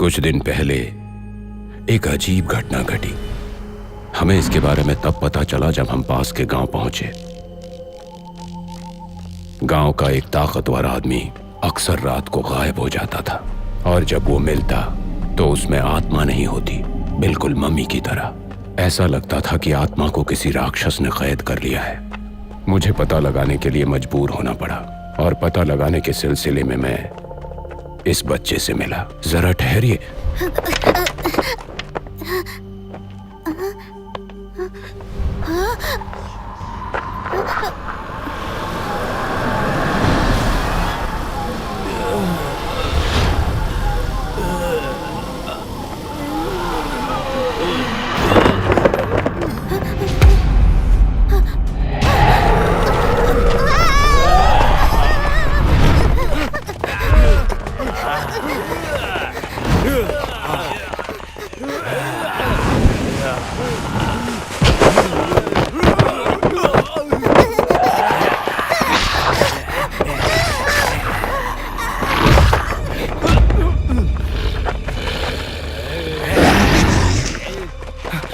कुछ दिन पहले एक अजीब घटना घटी। हमें इसके बारे में तब पता चला जब हम पास के गांव पहुंचे। गांव का एक ताकतवर आदमी अक्सर रात को गायब हो जाता था और जब वो मिलता तो उसमें आत्मा नहीं होती, बिल्कुल मम्मी की तरह। ऐसा लगता था कि आत्मा को किसी राक्षस ने कैद कर लिया है। मुझे पता लगाने के लिए मजबूर होना पड़ा और पता लगाने के सिलसिले में मैं इस बच्चे से मिला। जरा ठहरिए।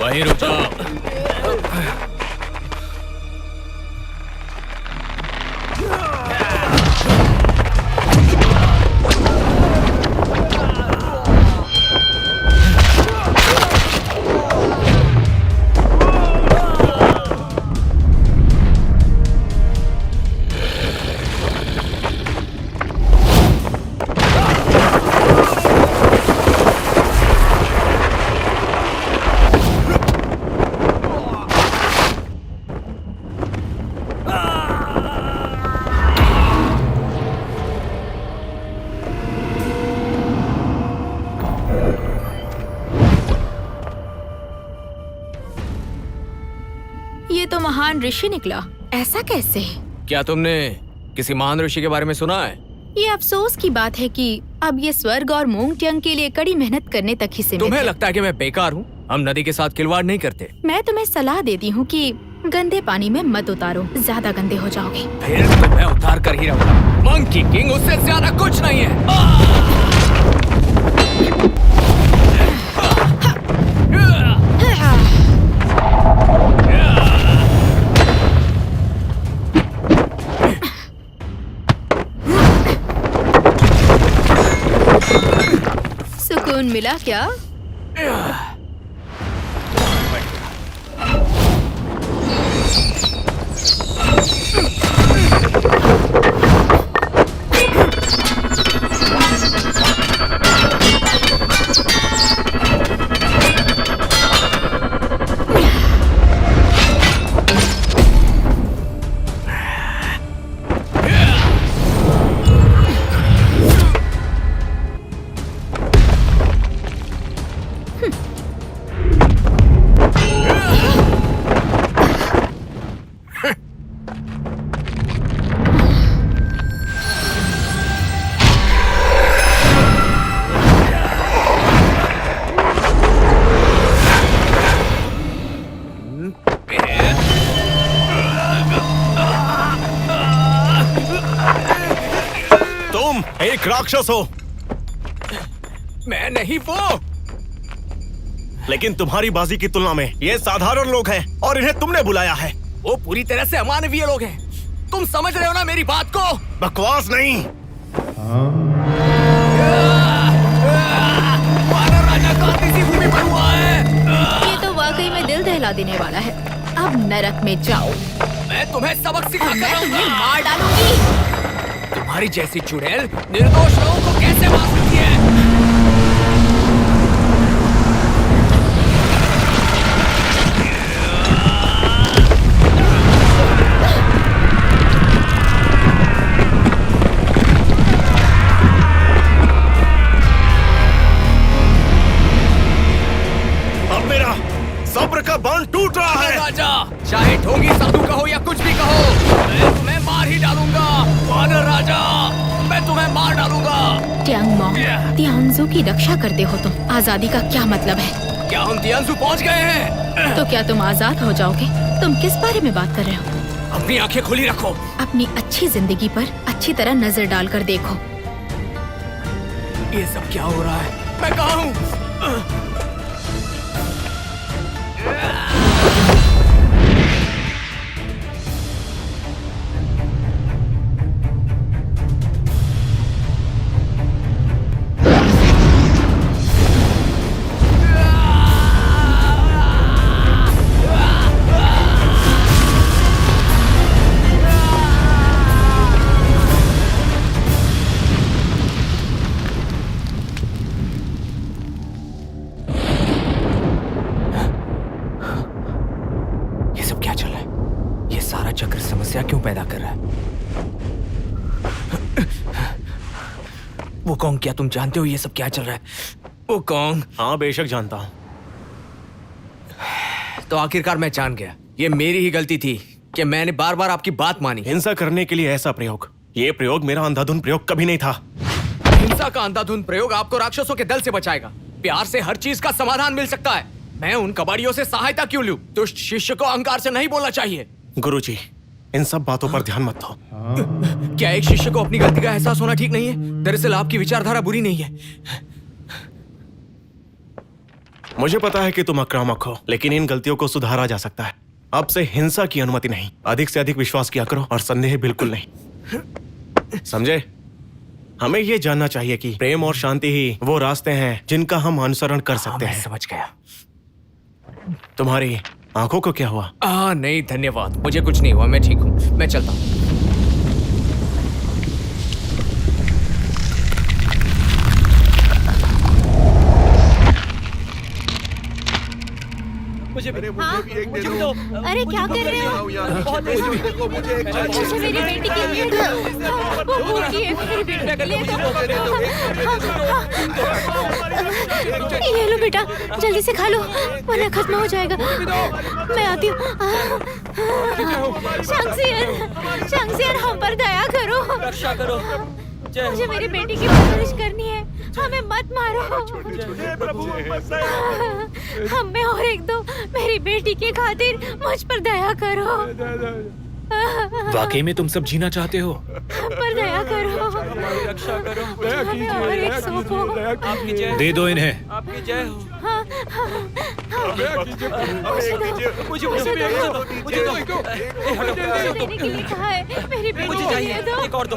वहीं रुक जाओ। ये तो महान ऋषि निकला। ऐसा कैसे? क्या तुमने किसी महान ऋषि के बारे में सुना है? ये अफसोस की बात है कि अब ये स्वर्ग और मोंगटियांग के लिए कड़ी मेहनत करने तक ही सीमित तुम्हें है। लगता है कि मैं बेकार हूँ? हम नदी के साथ खिलवाड़ नहीं करते। मैं तुम्हें सलाह देती हूँ कि गंदे पानी में मत उतारो, ज्यादा गंदे हो जाओगे। फिर तो मैं उतार कर ही रहूँगा। मंकी किंग उससे ज्यादा कुछ नहीं है। सुकून मिला क्या? तुम एक राक्षस हो। मैं नहीं वो। लेकिन तुम्हारी बाजी की तुलना में ये साधारण लोग हैं और इन्हें तुमने बुलाया है। वो पूरी तरह से अमानवीय लोग हैं। तुम समझ रहे हो ना मेरी बात को? बकवास नहीं। वानर राजा का इसी भूमि पर हुआ है। ये तो वाकई में दिल दहला देने वाला है। अब नरक में जाओ। मैं तुम्हें सबक सिखा मैं कर तुम्हें मार डालूंगी। तुम्हारी जैसी चुड़ैल निर्दोष लोगों को कैसे मार सकती है? अब मेरा सब्र का बांध टूट रहा है। राजा, चाहे ढोंगी साधु कहो या कुछ भी कहो, मैं तुम्हें मार ही डालूंगा। वानर राजा, मैं तुम्हें मार डालूंगा। ट्यांग मोंग, तियांजू की रक्षा करते हो तुम। आजादी का क्या मतलब है? क्या हम तियांजू पहुंच गए हैं? तो क्या तुम आजाद हो जाओगे? तुम किस बारे में बात कर रहे हो? अपनी आंखें खुली रखो। अपनी अच्छी जिंदगी पर अच्छी तरह नजर डालकर देखो। ये सब क्या हो रहा है? मैं कहाँ हूँ? चक्र समस्या क्यों पैदा कर रहा है? वो कौन, क्या तुम जानते हो ये सब क्या चल रहा है? वो कौन? हाँ बेशक जानता हूँ। तो आखिरकार मैं जान गया, ये मेरी ही गलती थी कि मैंने बार बार आपकी बात मानी। हिंसा करने के लिए ऐसा प्रयोग, ये प्रयोग मेरा अंधाधुंध प्रयोग कभी नहीं था। हिंसा का अंधाधुंध प्रयोग आपको राक्षसों के दल से बचाएगा। प्यार से हर चीज का समाधान मिल सकता है। मैं उन कबाड़ियों से सहायता क्यों लूं? दुष्ट शिष्य को अहंकार से नहीं बोलना चाहिए। गुरुजी, इन सब बातों पर ध्यान मत दो। क्या एक शिष्य को अपनी गलती का एहसास होना ठीक नहीं है? दरअसल आपकी विचारधारा बुरी नहीं है। मुझे पता है कि तुम आक्रामक हो, लेकिन इन गलतियों को सुधारा जा सकता है। अब से हिंसा की अनुमति नहीं, अधिक से अधिक विश्वास किया करो और संदेह बिल्कुल नहीं। समझे? हमें यह जानना चाहिए कि प्रेम और शांति ही वो रास्ते हैं जिनका हम अनुसरण कर सकते हैं। समझ गया। तुम्हारी आंखों को क्या हुआ? नहीं धन्यवाद, मुझे कुछ नहीं हुआ, मैं ठीक हूँ, मैं चलता हूँ। मुझे भी दो। अरे क्या कर रहे हो? मुझे मेरी बेटी की वो भूखी है, मेरी बेटी के लिए ये लो बेटा, जल्दी से खा लो वरना खत्म हो जाएगा। मैं आती हूँ। शंक्सियर हम पर दया करो, रक्षा करो। मुझे मेरी बेटी की परवरिश करनी है, हमें मत मारो। हम में और एक दो मेरी बेटी के खातिर मुझ पर दया करो। वाकई में तुम सब जीना चाहते हो? पर दया करो, रक्षा करो। हमें और एक सौंपो। आपकी जय, दे दो इन्हें। आपकी जय हो। मुझे देने के लिए कहा है, मेरी बेटी मुझे के चाहिए, लिए दो। एक और दो।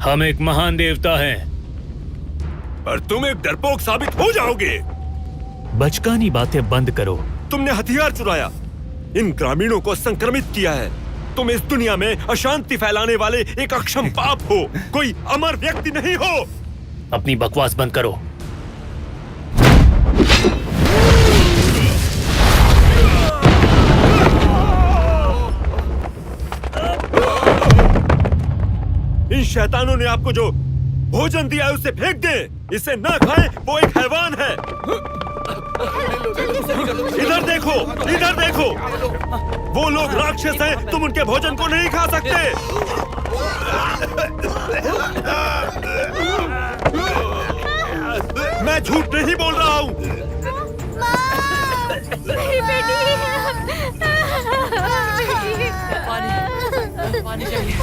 हम एक महान देवता हैं। पर तुम एक डरपोक साबित हो जाओगे। बचकानी बातें बंद करो। तुमने हथियार चुराया, इन ग्रामीणों को संक्रमित किया है। तुम इस दुनिया में अशांति फैलाने वाले एक अक्षम पाप हो, कोई अमर व्यक्ति नहीं हो। अपनी बकवास बंद करो। इन शैतानों ने आपको जो भोजन दिया है उसे फेंक दे। इसे ना खाएं, वो एक हैवान है। इधर देखो, इधर देखो, वो लोग राक्षस हैं, तुम उनके भोजन को नहीं खा सकते। मैं झूठ नहीं बोल रहा हूँ। मेरी बेटी। पानी चाहिए।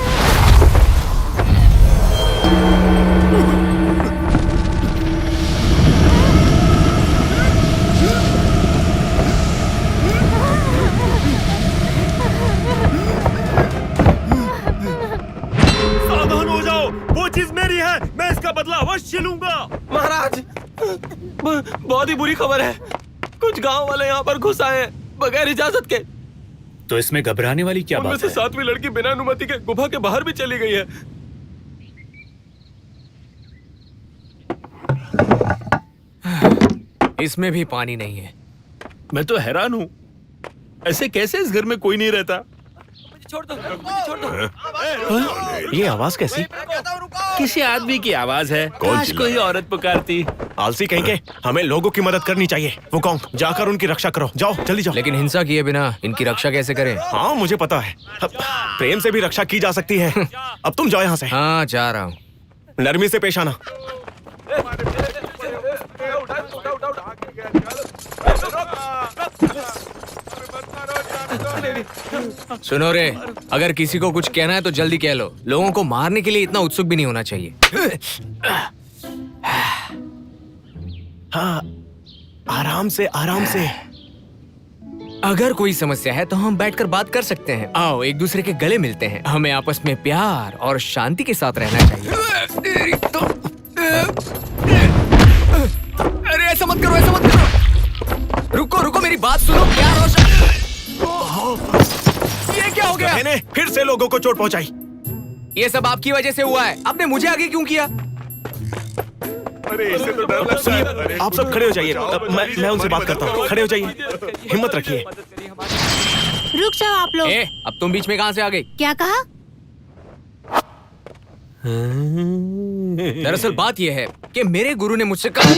सावधान हो जाओ, वो चीज मेरी है, मैं इसका बदला अवश्य लूंगा। महाराज, बहुत ही बुरी खबर है। कुछ गांव वाले यहाँ पर घुस आए हैं बगैर इजाजत के। तो इसमें घबराने वाली क्या उनमें बात से है? 7वीं लड़की बिना अनुमति के गुफा के बाहर भी चली गई है। इसमें भी पानी नहीं है। मैं तो हैरान हूँ, ऐसे कैसे इस घर में कोई नहीं रहता। छोड़ दो, छोड़ दो। ये आवाज कैसी? किसी आदमी की आवाज है। काश कोई औरत पुकारती। आलसी कहेंगे, हमें लोगों की मदद करनी चाहिए। वो कौन? जाकर उनकी रक्षा करो, जाओ जल्दी जाओ। लेकिन हिंसा किए बिना इनकी रक्षा कैसे करें? हाँ मुझे पता है, प्रेम से भी रक्षा की जा सकती है। अब तुम जाओ यहाँ से। हाँ जा रहा हूँ। नरमी से पेश आना। सुनो रे, अगर किसी को कुछ कहना है तो जल्दी कह लो। लोगों को मारने के लिए इतना उत्सुक भी नहीं होना चाहिए। हाँ, आराम से आराम से। अगर कोई समस्या है तो हम बैठकर बात कर सकते हैं। आओ एक दूसरे के गले मिलते हैं। हमें आपस में प्यार और शांति के साथ रहना चाहिए। अरे ऐसा मत करो, ऐसा मत करो। रुको रुको, मेरी बात सुनो। प्यार और ये क्या हो गया? मैंने फिर से लोगों को चोट पहुंचाई। ये सब आपकी वजह से हुआ है। आपने मुझे आगे क्यों किया? अरे इससे तो डर लगता है। अरे, आप सब खड़े हो जाइए। मैं उनसे बात करता हूँ। खड़े हो जाइए, हिम्मत रखिए। रुक जाओ आप लोग। अब तुम बीच में कहां से आ गई? क्या कहा? दरअसल बात यह है कि मेरे गुरु ने मुझसे कहा।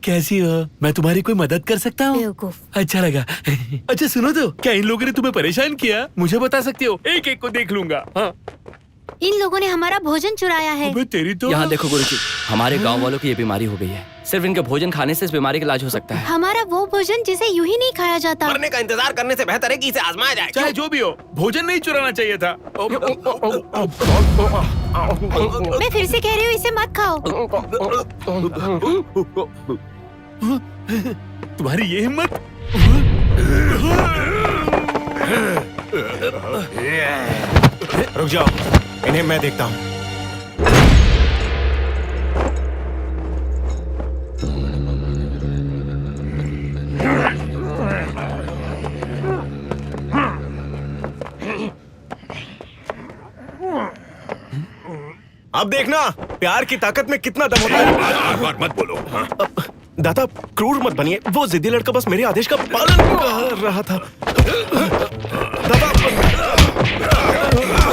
कैसी हो? मैं तुम्हारी कोई मदद कर सकता हूँ? बेवकूफ। अच्छा लगा। अच्छा सुनो तो, क्या इन लोगों ने तुम्हें परेशान किया? मुझे बता सकते हो, एक एक को देख लूंगा। हाँ। इन लोगों ने हमारा भोजन चुराया है। अबे तेरी तो। यहाँ देखो गुरुजी, हमारे गांव वालों को ये बीमारी हो गई है। सिर्फ इनके भोजन खाने से इस बीमारी का इलाज हो सकता है। हमारा वो भोजन जिसे यूं ही नहीं खाया जाता। मरने का इंतजार करने से बेहतर है कि इसे आजमाया जाए। चाहे जो भी हो, भोजन नहीं चुराना चाहिए था। मैं फिर से कह रही हूँ, इसे मत खाओ। तुम्हारी ये हिम्मत? रुक जाओ, इन्हें मैं देखता हूँ। अब देखना प्यार की ताकत में कितना दम होता है। बार मत बोलो। हाँ? दादा क्रूर मत बनिए। वो जिद्दी लड़का बस मेरे आदेश का पालन कर रहा था। दादा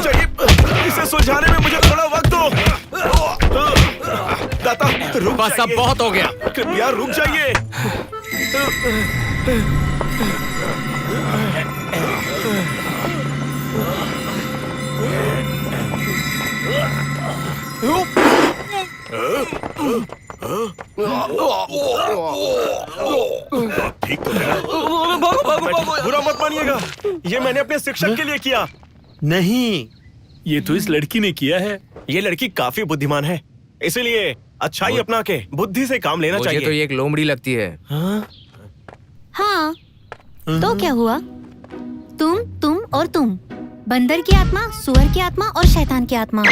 चाहिए, इसे सुलझाने में मुझे थोड़ा वक्त दो। दादा रुक बस अब जाइए। बहुत हो गया। कृपया रुक जाइए। ठीक तो है। बुरा मत मानिएगा, ये मैंने अपने शिक्षक के लिए किया। नहीं, ये तो इस लड़की ने किया है। ये लड़की काफी बुद्धिमान है, इसीलिए अच्छाई अपना के बुद्धि से काम लेना मुझे चाहिए। तो ये एक लोमड़ी लगती है। हाँ? हाँ, तो क्या हुआ? तुम और तुम, बंदर की आत्मा, सुअर की आत्मा और शैतान की आत्मा।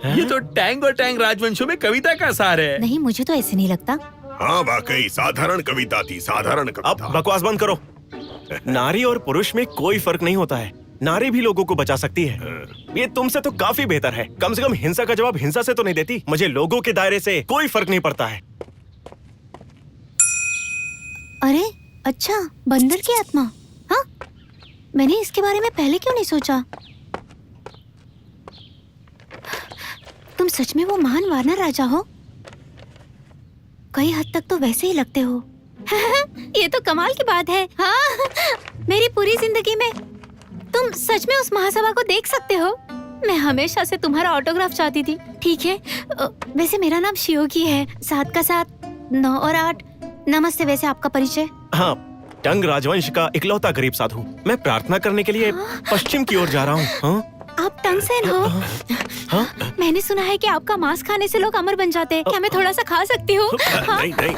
ये तो टैंग और टैंग राजवंशों में कविता का सार है। नहीं, मुझे तो ऐसे नहीं लगता। हाँ वाकई साधारण कविता थी, साधारण अब कविता। बकवास बंद करो। नारी और पुरुष में कोई फर्क नहीं होता है। नारी भी लोगों को बचा सकती है। ये तुमसे तो काफी बेहतर है। कम से कम हिंसा का जवाब हिंसा से तो नहीं देती। मुझे लोगों के दायरे से कोई फर्क नहीं पड़ता है। अरे अच्छा, बंदर की आत्मा। हाँ, मैंने इसके बारे में पहले क्यों नहीं सोचा? तुम सच में वो महान वानर राजा हो? कई हद तक तो वैसे ही लगते हो। ये तो कमाल की बात है। हाँ, मेरी पूरी जिंदगी में तुम सच में उस महासभा को देख सकते हो। मैं हमेशा से तुम्हारा ऑटोग्राफ चाहती थी। ठीक है, वैसे मेरा नाम शियोगी है। 7 का 7, 9 और 8। नमस्ते। वैसे आपका परिचय? हाँ, टंग राजवंश का इकलौता गरीब साधु। मैं प्रार्थना करने के लिए पश्चिम की ओर जा रहा हूँ। हाँ? आप टंगसेन हो? हाँ? मैंने सुना है कि आपका मांस खाने से लोग अमर बन जाते हैं। क्या मैं थोड़ा सा खा सकती हूँ? हाँ? नहीं नहीं,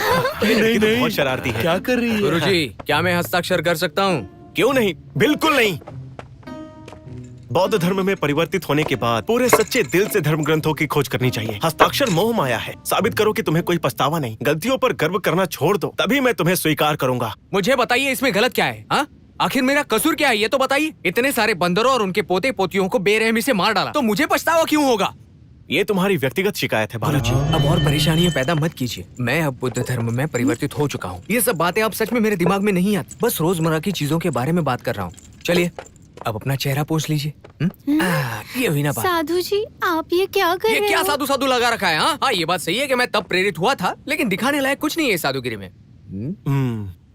ये लड़की तो बहुत शरारती है। क्या कर रही है? गुरुजी, क्या मैं हस्ताक्षर कर सकता हूँ? क्यों नहीं, बिल्कुल नहीं। बौद्ध धर्म में परिवर्तित होने के बाद पूरे सच्चे दिल से धर्म ग्रंथों की खोज करनी चाहिए। हस्ताक्षर मोह माया है। साबित करो कि तुम्हें कोई पछतावा नहीं। गलतियों पर गर्व करना छोड़ दो, तभी मैं तुम्हें स्वीकार करूंगा। मुझे बताइए इसमें गलत क्या है? हाँ, आखिर मेरा कसूर क्या है ये तो बताइए। इतने सारे बंदरों और उनके पोते पोतियों को बेरहमी से मार डाला, तो मुझे पछतावा क्यों होगा? ये तुम्हारी व्यक्तिगत शिकायत है बालाजी। अब और परेशानियां पैदा मत कीजिए। मैं अब बुद्ध धर्म में परिवर्तित हो चुका हूँ। ये सब बातें अब सच में मेरे दिमाग में नहीं आती। बस रोजमर्रा की चीजों के बारे में बात कर रहा हूँ। चलिए अब अपना चेहरा पोंछ लीजिए। ये हुई ना बात। साधु जी, आप ये क्या कर ये रहे क्या हो? साधु साधु लगा रखा है? हाँ, ये बात सही है कि मैं तब प्रेरित हुआ था, लेकिन दिखाने लायक कुछ नहीं है साधुगिरी में।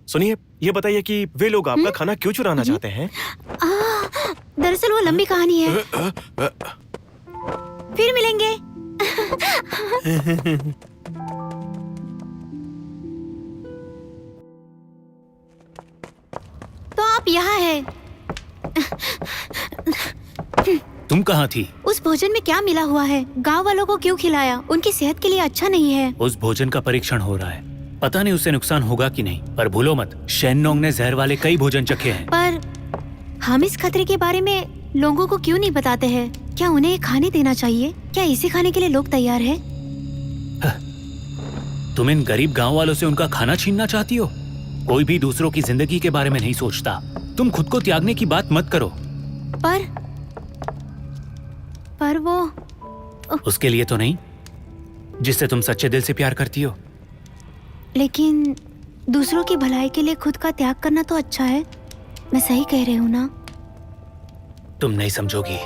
सुनिए, ये बताइए कि वे लोग आपका खाना क्यों चुराना चाहते हैं? दरअसल वो लंबी कहानी है। फिर मिलेंगे। आप यहाँ है। तुम कहाँ थी? उस भोजन में क्या मिला हुआ है? गांव वालों को क्यों खिलाया? उनकी सेहत के लिए अच्छा नहीं है। उस भोजन का परीक्षण हो रहा है, पता नहीं उससे नुकसान होगा कि नहीं, पर भूलो मत, शेननोंग ने जहर वाले कई भोजन चखे हैं। पर हम इस खतरे के बारे में लोगों को क्यों नहीं बताते हैं? क्या उन्हें ये खाने देना चाहिए? क्या इसे खाने के लिए लोग तैयार हैं? तुम इन गरीब गांव वालों से उनका खाना छीनना चाहती हो? कोई भी दूसरों की जिंदगी के बारे में नहीं सोचता। तुम खुद को त्यागने की बात मत करो। पर वो उसके लिए तो नहीं जिससे तुम सच्चे दिल से प्यार करती हो। लेकिन दूसरों की भलाई के लिए खुद का त्याग करना तो अच्छा है। मैं सही कह रही हूँ ना? तुम नहीं समझोगी।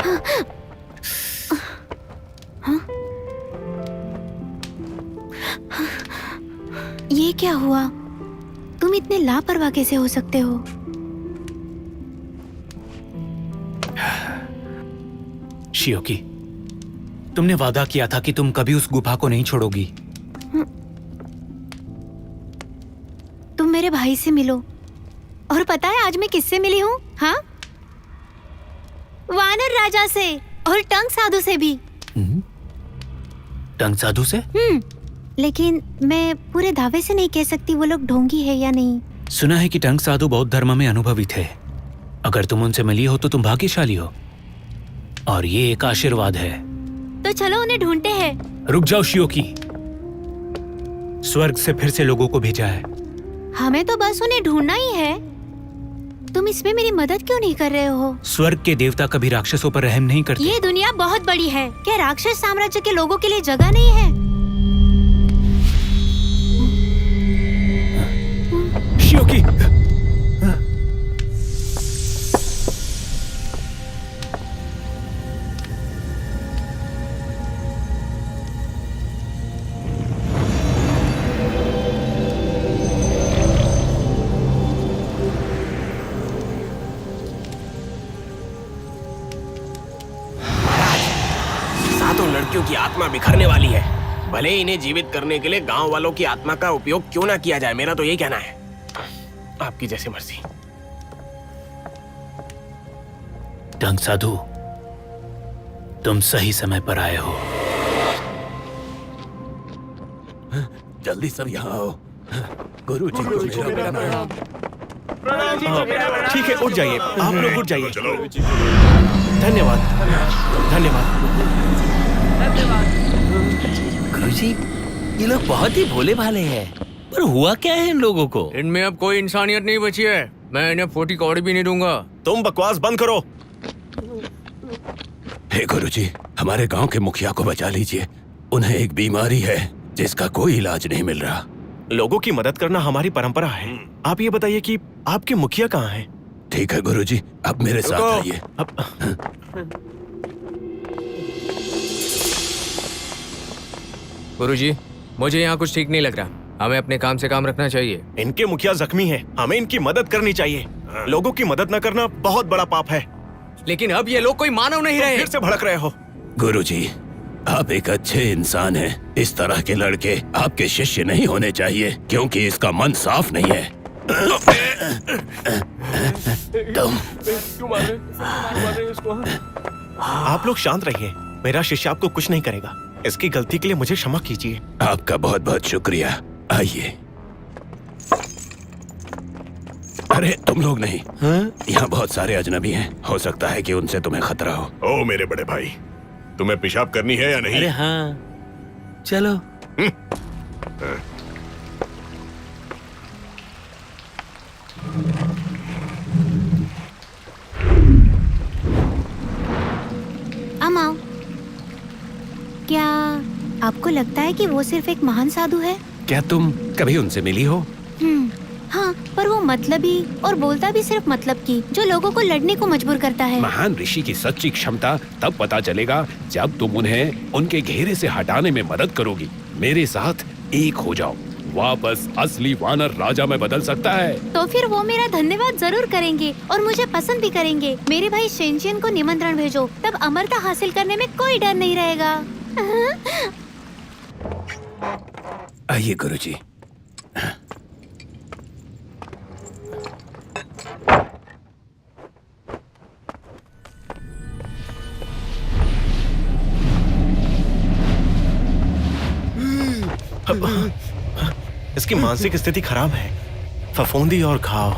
ये क्या हुआ? तुम इतने लापरवाह कैसे हो सकते हो? शियोकी, तुमने वादा किया था कि तुम कभी उस गुफा को नहीं छोड़ोगी। तुम मेरे भाई से मिलो। और पता है आज मैं किससे मिली हूँ? हाँ, वानर राजा से और टंग साधु से भी। टंग साधु से? लेकिन मैं पूरे दावे से नहीं कह सकती वो लोग ढोंगी है या नहीं। सुना है कि टंग साधु बौद्ध धर्म में अनुभवी थे। अगर तुम उनसे मिली हो तो तुम भाग्यशाली हो, और ये एक आशीर्वाद है। तो चलो उन्हें ढूंढते हैं। रुक जाओ शियोकी, स्वर्ग से फिर से लोगों को भेजा है। हमें तो बस उन्हें ढूंढना ही है। तुम इसमें मेरी मदद क्यों नहीं कर रहे हो? स्वर्ग के देवता कभी राक्षसों पर रहम नहीं करते। ये दुनिया बहुत बड़ी है। क्या राक्षस साम्राज्य के लोगों के लिए जगह नहीं है? शियोकी, सातों लड़कियों की आत्मा बिखरने वाली है। भले ही इन्हें जीवित करने के लिए गांव वालों की आत्मा का उपयोग क्यों ना किया जाए, मेरा तो यही कहना है। आपकी जैसी मर्जी। टंग साधु, तुम सही समय पर आए हो। जल्दी सब यहाँ आओ। गुरुजी को मेरा प्रणाम। ठीक है, उठ जाइए, आप लोग उठ जाइए। धन्यवाद, धन्यवाद। गुरुजी, ये लोग बहुत ही भोले भाले हैं, पर हुआ क्या है इन लोगों को? इनमें अब कोई इंसानियत नहीं बची है। मैं इन्हें 40 कौड़ी भी नहीं दूंगा। तुम बकवास बंद करो। हे गुरुजी, हमारे गांव के मुखिया को बचा लीजिए। उन्हें एक बीमारी है जिसका कोई इलाज नहीं मिल रहा। लोगों की मदद करना हमारी परंपरा है। आप ये बताइए कि आपके मुखिया कहाँ हैं? ठीक है गुरुजी, अब मेरे साथ आइए। गुरुजी, मुझे यहाँ कुछ ठीक नहीं लग रहा। हमें अपने काम से काम रखना चाहिए। इनके मुखिया जख्मी हैं, हमें इनकी मदद करनी चाहिए। लोगों की मदद न करना बहुत बड़ा पाप है। लेकिन अब ये लोग कोई मानव नहीं रहे। फिर से भड़क रहे हो। गुरुजी, आप एक अच्छे इंसान हैं। इस तरह के लड़के आपके शिष्य नहीं होने चाहिए, क्योंकि इसका मन साफ नहीं है। तुम आप लोग शांत रहिए। मेरा शिष्य आपको कुछ नहीं करेगा। इसकी गलती के लिए मुझे क्षमा कीजिए। आपका बहुत बहुत शुक्रिया। आइए। अरे तुम लोग नहीं, यहाँ बहुत सारे अजनबी हैं। हो सकता है कि उनसे तुम्हें खतरा हो। ओ मेरे बड़े भाई, तुम्हें पेशाब करनी है या नहीं? अरे हाँ, चलो। अमाओ, क्या आपको लगता है कि वो सिर्फ एक महान साधु है? क्या तुम कभी उनसे मिली हो? हाँ, पर वो मतलबी और बोलता भी सिर्फ मतलब की, जो लोगों को लड़ने को मजबूर करता है। महान ऋषि की सच्ची क्षमता तब पता चलेगा जब तुम उन्हें उनके घेरे से हटाने में मदद करोगी। मेरे साथ एक हो जाओ, वापस असली वानर राजा में बदल सकता है। तो फिर वो मेरा धन्यवाद जरूर करेंगे और मुझे पसंद भी करेंगे। मेरे भाई शेनशियन को निमंत्रण भेजो, तब अमरता हासिल करने में कोई डर नहीं रहेगा। आइए गुरुजी। इसकी मानसिक स्थिति खराब है। फफूंदी और घाव,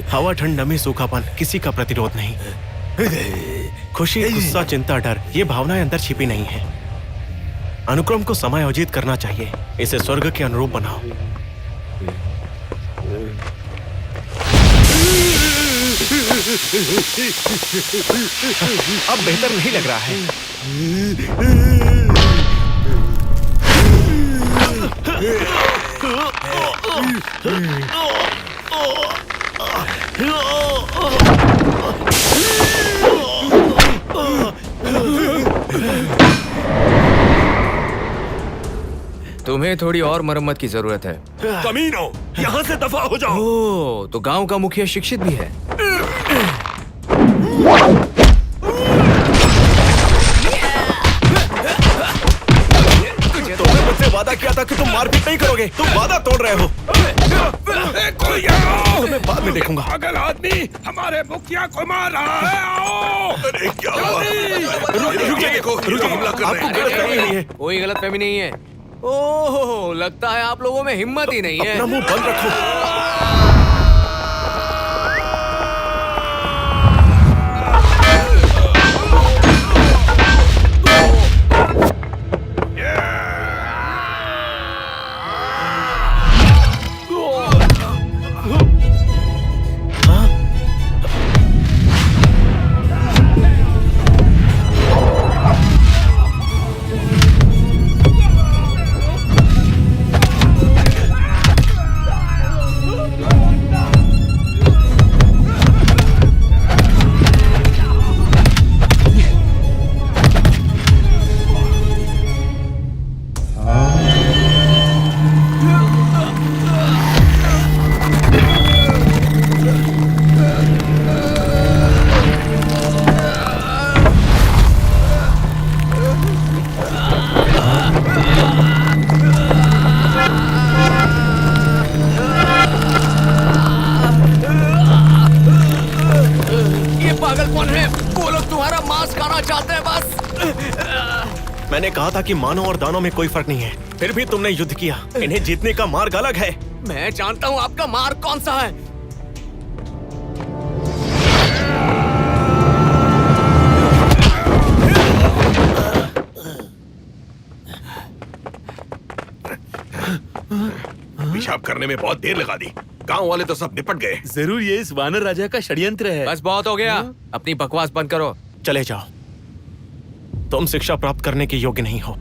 हवा, ठंड, नमी, सूखापन, किसी का प्रतिरोध नहीं। खुशी, गुस्सा, चिंता, डर, ये भावनाएं अंदर छिपी नहीं है। अनुक्रम को समायोजित करना चाहिए। इसे स्वर्ग के अनुरूप बनाओ। अब बेहतर नहीं लग रहा है। तुम्हें थोड़ी और मरम्मत की जरूरत है। कमीनो, यहाँ से दफा हो जाओ। ओ, तो गांव का मुखिया शिक्षित भी है। तुमने मुझसे वादा किया था कि तुम मारपीट नहीं करोगे। तुम वादा तोड़ रहे हो। तुम्हें बाद में देखूंगा। पागल आदमी हमारे मुखिया को मार रहा है। आओ। अरे क्या हुआ? देखो, हमला कर रहे हैं। गलतफहमी हुई है। कोई गलतफहमी नहीं है। ओह, लगता है आप लोगों में हिम्मत ही नहीं है। अपना मुंह बंद रखो। मैंने कहा था कि मानव और दानव में कोई फर्क नहीं है, फिर भी तुमने युद्ध किया। इन्हें जीतने का मार्ग अलग है। मैं जानता हूँ आपका मार्ग कौन सा है। पेशाब करने में बहुत देर लगा दी। गांव वाले तो सब निपट गए। जरूर ये इस वानर राजा का षड्यंत्र है। बस बहुत हो गया, अपनी बकवास बंद करो। चले जाओ। तुम शिक्षा प्राप्त करने के योग्य नहीं हो।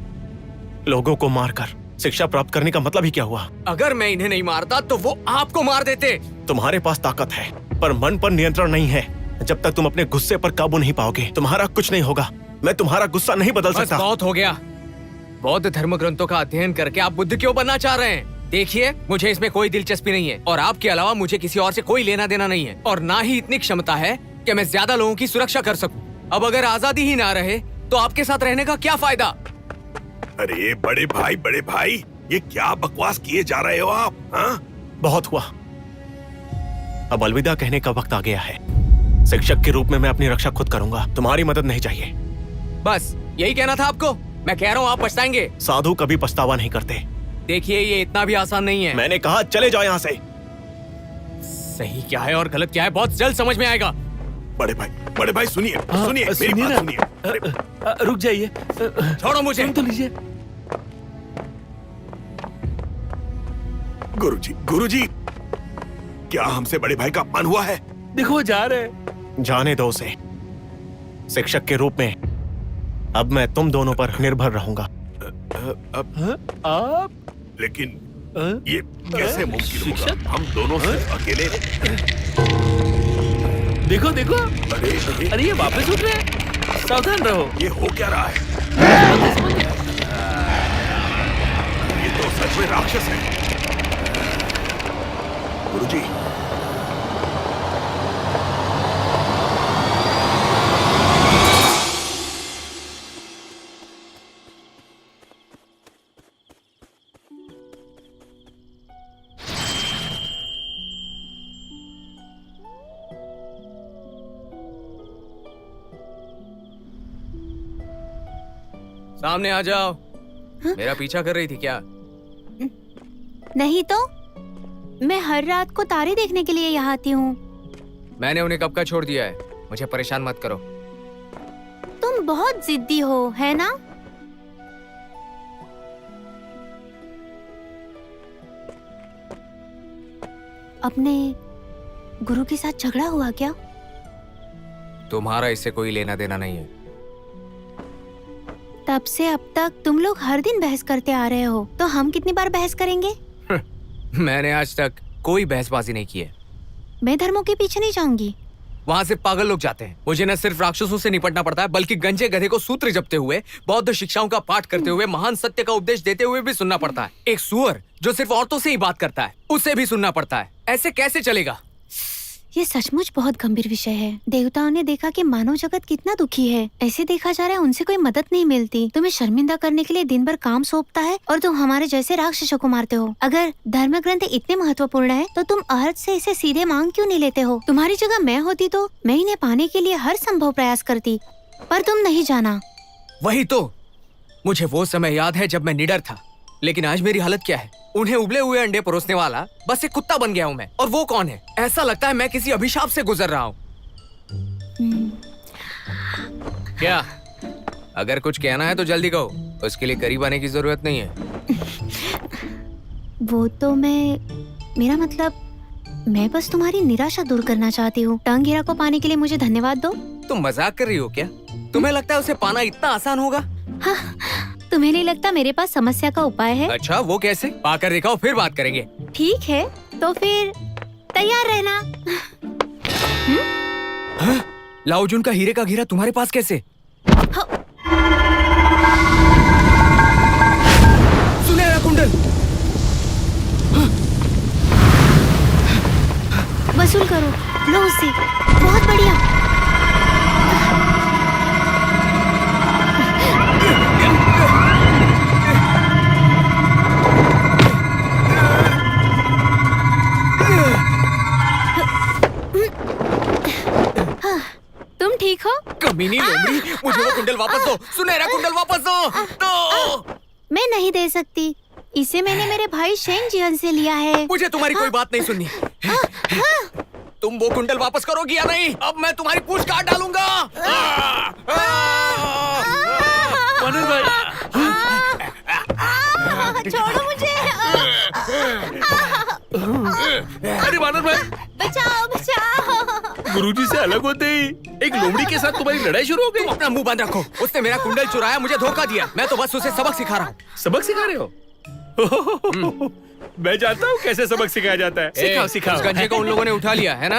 लोगों को मारकर शिक्षा प्राप्त करने का मतलब ही क्या हुआ? अगर मैं इन्हें नहीं मारता तो वो आपको मार देते। तुम्हारे पास ताकत है, पर मन पर नियंत्रण नहीं है। जब तक तुम अपने गुस्से पर काबू नहीं पाओगे, तुम्हारा कुछ नहीं होगा। मैं तुम्हारा गुस्सा नहीं बदल सकता। बहुत हो गया। बौद्ध धर्म ग्रंथों का अध्ययन करके आप बुद्ध क्यों बनना चाह रहे हैं? देखिए, मुझे इसमें कोई दिलचस्पी नहीं है और आपके अलावा मुझे किसी और से कोई लेना देना नहीं है, और ना ही इतनी क्षमता है कि मैं ज्यादा लोगों की सुरक्षा कर सकूं। अब अगर आजादी ही ना रहे तो आपके साथ रहने का क्या फायदा? अरे बड़े भाई, ये क्या बकवास किए जा रहे हो आप? हाँ? बहुत हुआ। अब अलविदा कहने का वक्त आ गया है। शिक्षक के रूप में मैं अपनी रक्षा खुद करूंगा। तुम्हारी मदद नहीं चाहिए। बस यही कहना था आपको? मैं कह रहा हूँ आप पछताएंगे। साधु कभी पछतावा नहीं करते। देखिए, ये इतना भी आसान नहीं है। मैंने कहा चले जाओ यहाँ से। सही क्या है और गलत क्या है बहुत जल्द समझ में आएगा। बड़े भाई सुनिए, मेरी बात सुनिए। रुक जाइए, छोड़ो मुझे। सुन तो लीजिए। गुरुजी, क्या हमसे बड़े भाई का अपमान हुआ है? देखो जा रहे। जाने दो उसे। शिक्षक के रूप में अब मैं तुम दोनों पर निर्भर रहूंगा। आप? लेकिन ये कैसे मुमकिन होगा? हम दोनों से अकेले। देखो अरे ये वापस उठ रहे हैं। सावधान रहो। ये हो क्या रहा है? ये तो सच में राक्षस है। गुरुजी, सामने आ जाओ। मेरा पीछा कर रही थी क्या? नहीं तो मैं हर रात को तारे देखने के लिए यहाँ आती हूँ। मैंने उन्हें कब का छोड़ दिया है, मुझे परेशान मत करो। तुम बहुत जिद्दी हो, है ना? अपने गुरु के साथ झगड़ा हुआ क्या? तुम्हारा इससे कोई लेना देना नहीं है। तब से अब तक तुम लोग हर दिन बहस करते आ रहे हो, तो हम कितनी बार बहस करेंगे? मैंने आज तक कोई बहसबाजी नहीं की है। मैं धर्मों के पीछे नहीं जाऊंगी। वहाँ सिर्फ पागल लोग जाते हैं। मुझे न सिर्फ राक्षसों से निपटना पड़ता है, बल्कि गंजे गधे को सूत्र जपते हुए, बौद्ध शिक्षाओं का पाठ करते हुए, महान सत्य का उपदेश देते हुए भी सुनना पड़ता है। एक सुअर जो सिर्फ औरतों से ही बात करता है, उसे भी सुनना पड़ता है। ऐसे कैसे चलेगा? ये सचमुच बहुत गंभीर विषय है। देवताओं ने देखा कि मानव जगत कितना दुखी है। ऐसे देखा जा रहा है उनसे कोई मदद नहीं मिलती। तुम्हें शर्मिंदा करने के लिए दिन भर काम सौंपता है और तुम हमारे जैसे राक्षसों को मारते हो। अगर धर्म ग्रंथ इतने महत्वपूर्ण है तो तुम अर्थ से इसे सीधे मांग क्यों नहीं लेते हो? तुम्हारी जगह मैं होती तो मैं इन्हें पाने के लिए हर संभव प्रयास करती, पर तुम नहीं जाना। वही तो, मुझे वो समय याद है जब मैं निडर था, लेकिन आज मेरी हालत क्या है? उन्हें उबले हुए अंडे परोसने वाला बस एक कुत्ता बन गया हूँ मैं। और वो कौन है? ऐसा लगता है मैं किसी अभिशाप से गुजर रहा हूँ। क्या? अगर कुछ कहना है तो जल्दी कहो, उसके लिए करीब आने की जरूरत नहीं है। वो तो मेरा मतलब, मैं बस तुम्हारी निराशा दूर करना चाहती हूँ। टांगेरा को पाने के लिए मुझे धन्यवाद दो। तुम मजाक कर रही हो क्या? तुम्हें लगता है उसे पाना इतना आसान होगा? हाँ, तुम्हें नहीं लगता मेरे पास समस्या का उपाय है? अच्छा, वो कैसे? पाकर दिखाओ, फिर बात करेंगे। ठीक है, तो फिर तैयार रहना। हाँ? लाओजुन का हीरे का घेरा तुम्हारे पास कैसे? सुनहरा कुंडल। वसूल करो, लो उसे। बहुत बढ़िया। तुम ठीक हो? कमीनी लोमड़ी, मुझे वो कुंडल वापस दो। सुनहरा कुंडल वापस दो। मैं नहीं दे सकती, इसे मैंने मेरे भाई शेंग जियन से लिया है। मुझे तुम्हारी कोई बात नहीं सुननी। तुम वो कुंडल वापस करोगी या नहीं? अब मैं तुम्हारी पूंछ काट डालूंगा। वानर भाई, छोड़ो मुझे। अरे वानर भाई, बचाओ बचाओ। गुरुजी से अलग होते ही एक लोमड़ी के साथ तुम्हारी लड़ाई शुरू हो गई। अपना मुंह बंद रखो। उसने मेरा कुंडल चुराया, मुझे धोखा दिया। मैं तो बस उसे सबक सिखा रहा हूँ। सबक सिखा रहे हो? मैं जानता हूँ कैसे सबक सिखाया जाता है। सिखाओ सिखाओ। उस गंजे को उन लोगों ने उठा लिया है ना?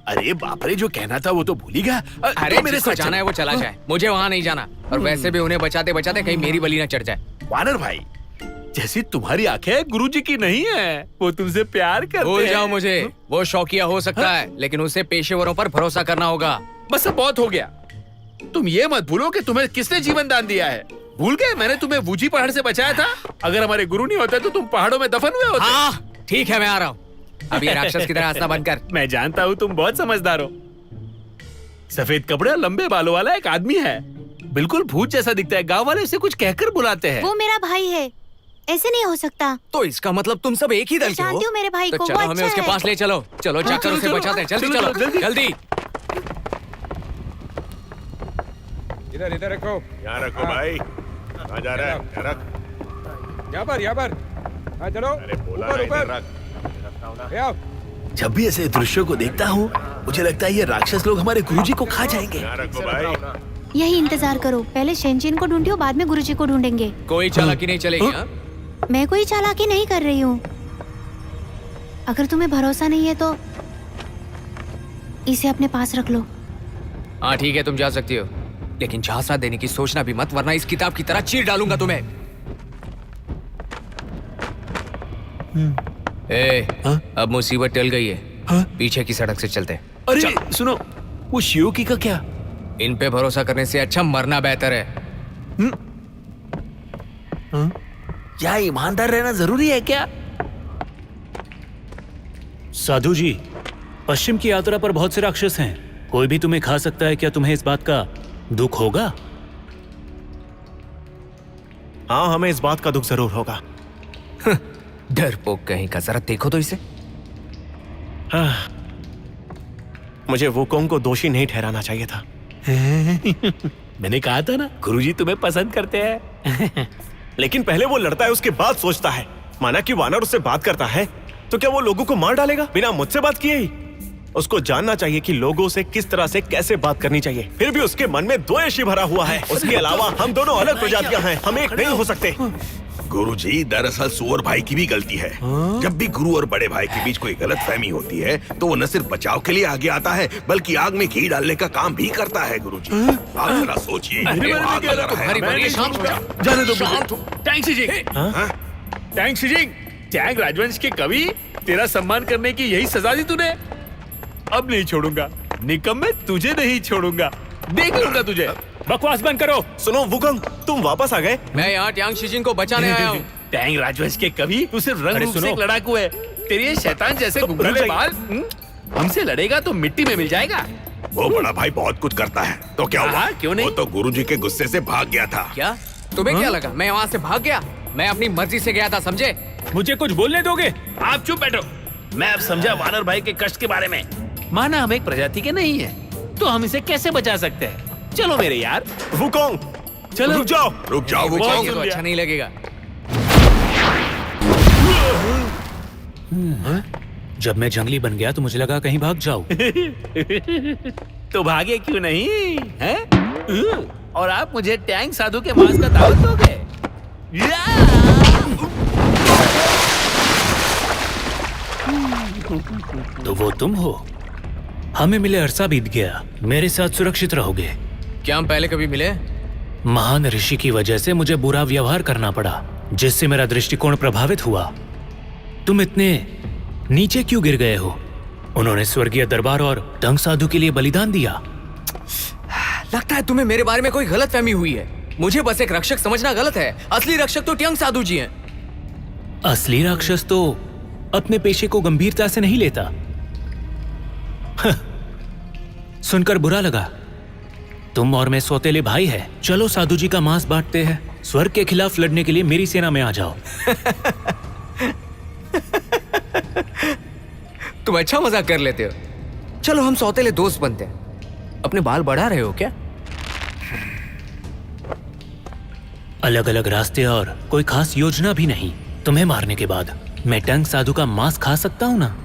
अरे बाप रे, जो कहना था वो तो भूल ही गया। अरे मेरे साथ जाना है वो चला जाए, मुझे वहाँ नहीं जाना। और वैसे भी उन्हें बचाते बचाते कहीं मेरी बलि न चढ़ जाए। वानर भाई, जैसी तुम्हारी आंखें गुरुजी की नहीं है, वो तुमसे प्यार करते हैं। भूल जाओ मुझे। वो शौकिया हो सकता है, लेकिन उसे पेशेवरों पर भरोसा करना होगा। बस अब बहुत हो गया। तुम ये मत भूलो कि तुम्हें किसने जीवन दान दिया है। भूल गए मैंने तुम्हें वूजी पहाड़ से बचाया था? अगर हमारे गुरु नहीं होते तो तुम पहाड़ों में दफन हुए होते। हाँ, ठीक है, मैं आ रहा हूँ। अब ये राक्षस की तरह हंसना बंद कर। मैं जानता हूँ तुम बहुत समझदार हो। सफेद कपड़े और लंबे बालों वाला एक आदमी है, बिल्कुल भूत जैसा दिखता है। गांव वाले उसे कुछ कहकर बुलाते हैं। वो मेरा भाई है, ऐसे नहीं हो सकता। तो इसका मतलब तुम सब एक ही दल के हो? जानती हूँ मेरे भाई तो को, चलो वो हमें अच्छा उसके है। पास ले चलो। चलो जाकर उसे बचाते हैं। जल्दी चलो, जल्दी। इधर इधर रखो। यहाँ रखो भाई। कहाँ जा रहा है? यहाँ रख। यहाँ पर। हाँ चलो। अरे बोला ऊपर ना, ऊपर। इधर रख। ले आओ। जब भी ऐसे दृश्यों को देखता हूँ मुझे लगता है ये राक्षस लोग हमारे गुरुजी को खा जाएंगे। यहाँ रखो भाई। यही इंतजार करो, पहले शेंजिन को ढूंढियो, बाद में गुरुजी को ढूंढेंगे। कोई चालाकी नहीं चलेगी। हाँ? मैं कोई चालाकी नहीं कर रही हूँ। अगर तुम्हें भरोसा नहीं है तो इसे अपने पास रख लो। हाँ ठीक है, तुम जा सकती हो, लेकिन झांसा देने की सोचना भी मत, वरना इस किताब की तरह चीर डालूंगा तुम्हें। अब मुसीबत टल गई है। पीछे की सड़क से चलते हैं। अरे सुनो, वो शियोकी का क्या? इन पे भरोसा करने से अच्छा मरना बेहतर है। क्या ईमानदार रहना जरूरी है क्या? साधु जी, पश्चिम की यात्रा पर बहुत से राक्षस हैं। कोई भी तुम्हें खा सकता है। क्या तुम्हें इस बात का दुख होगा? हाँ, हमें इस बात का दुख जरूर होगा। डरपोक कहीं का, जरा देखो तो इसे। मुझे वुकोंग को दोषी नहीं ठहराना चाहिए था। मैंने कहा था ना गुरुजी तुम्हें पसंद करते हैं। लेकिन पहले वो लड़ता है, उसके बाद सोचता है। माना कि वानर उससे बात करता है तो क्या वो लोगों को मार डालेगा बिना मुझसे बात किए ही? उसको जानना चाहिए कि लोगों से किस तरह से कैसे बात करनी चाहिए। फिर भी उसके मन में द्वेष ही भरा हुआ है। उसके अलावा हम दोनों अलग प्रजातियां हैं, हम एक नहीं हो सकते। गुरुजी, दरअसल सुअर भाई की भी गलती है। जब भी गुरु और बड़े भाई के बीच कोई गलतफहमी होती है तो वो न सिर्फ बचाव के लिए आगे आता है बल्कि आग में घी डालने का काम भी करता है। गुरुजी, आप जरा सोचिए। आग लगा रहा है। जाने दो टैंग शीजिंग। टैंग शीजिंग, टैंग राजवंश के कवि, तेरा सम्मान करने की यही सजा दी तूने। अब नहीं छोड़ूंगा निकम्मे, तुझे नहीं छोड़ूंगा, देख लूंगा तुझे। बकवास बंद करो। सुनो वुकोंग, तुम वापस आ गए। मैं यहाँ ट्यांग शीजिंग को बचाने आया हूँ। टैंग राजवंश के कवि, तू सिर्फ रंग रूप से एक लड़ाकू है। तेरे ये शैतान जैसे घुंघराले बाल हमसे लड़ेगा तो मिट्टी में मिल जाएगा। वो बड़ा भाई बहुत कुछ करता है, तो क्या हुआ? क्यों नहीं? वो तो गुरुजी के गुस्से से भाग गया था। क्या तुम्हें क्या लगा मैं वहाँ से भाग गया? मैं अपनी मर्जी से गया था, समझे? मुझे कुछ बोलने दोगे? आप चुप बैठो। मैं अब समझा वानर भाई के कष्ट के बारे में। माना हम एक प्रजाति के नहीं है तो हम इसे कैसे बचा सकते हैं? चलो मेरे यार। वुकोंग, चलो रुक जाओ ये वुकोंग। तो अच्छा नहीं लगेगा। जब मैं जंगली बन गया तो मुझे लगा कहीं भाग जाऊं। तो भागे क्यों नहीं है? और आप मुझे टैंक साधु के मांस का दावत दोगे? तो वो तुम हो? हमें मिले अरसा बीत गया, मेरे साथ सुरक्षित रहोगे। क्या हम पहले कभी मिले? महान ऋषि की वजह से मुझे बुरा व्यवहार करना पड़ा, जिससे मेरा दृष्टिकोण प्रभावित हुआ। तुम इतने नीचे क्यों गिर गए हो? उन्होंने स्वर्गीय दरबार और टंग साधु के लिए बलिदान दिया। लगता है तुम्हें मेरे बारे में कोई गलतफहमी हुई है। मुझे बस एक रक्षक समझना गलत है। असली रक्षक तो ट्यांग साधु जी हैं। असली राक्षस तो अपने पेशे को गंभीरता से नहीं लेता। सुनकर बुरा लगा। तुम और मैं सौतेले भाई हैं। चलो साधु जी का मांस बांटते हैं। स्वर्ग के खिलाफ लड़ने के लिए मेरी सेना में आ जाओ। तुम अच्छा मजाक कर लेते हो। चलो हम सौतेले दोस्त बनते हैं। अपने बाल बढ़ा रहे हो क्या? अलग अलग रास्ते और कोई खास योजना भी नहीं। तुम्हें मारने के बाद मैं टंग साधु का मांस खा सकता हूं ना?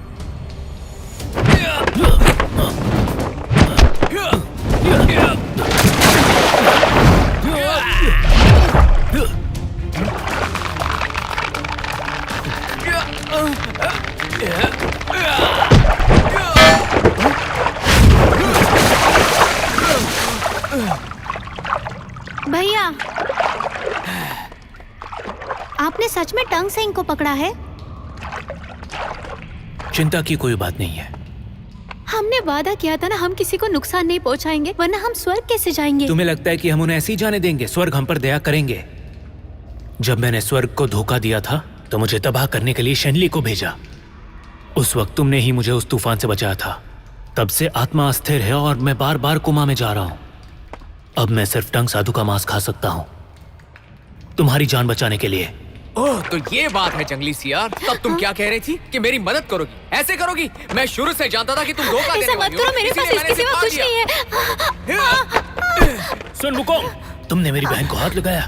भैया, आपने सच में टंग सिंह को पकड़ा है? चिंता की कोई बात नहीं है। हमने वादा किया था ना, हम किसी को नुकसान नहीं पहुंचाएंगे, वरना हम स्वर्ग कैसे जाएंगे? तुम्हें लगता है कि हम उन्हें ऐसे ही जाने देंगे? स्वर्ग हम पर दया करेंगे। जब मैंने स्वर्ग को धोखा दिया था तो मुझे तबाह करने के लिए शेनली को भेजा। उस वक्त तुमने ही मुझे उस तूफान से बचाया था। तब से आत्मा अस्थिर है और मैं बार बार कोमा में जा रहा हूं। अब मैं सिर्फ टंग साधु का मांस खा सकता हूं, तुम्हारी जान बचाने के लिए। ओह, तो ये बात है जंगली सियार। तब तुम क्या कह रही थी कि मेरी मदद करोगी? ऐसे करोगी? मैं शुरू से जानता था कि तुम धोखा देने ऐसा मत वाली हो। करो, मेरे पास इसीलिए इसके मैंने सिवा सिखा कुछ नहीं है। सुन वुकोंग, तुमने मेरी बहन को हाथ लगाया।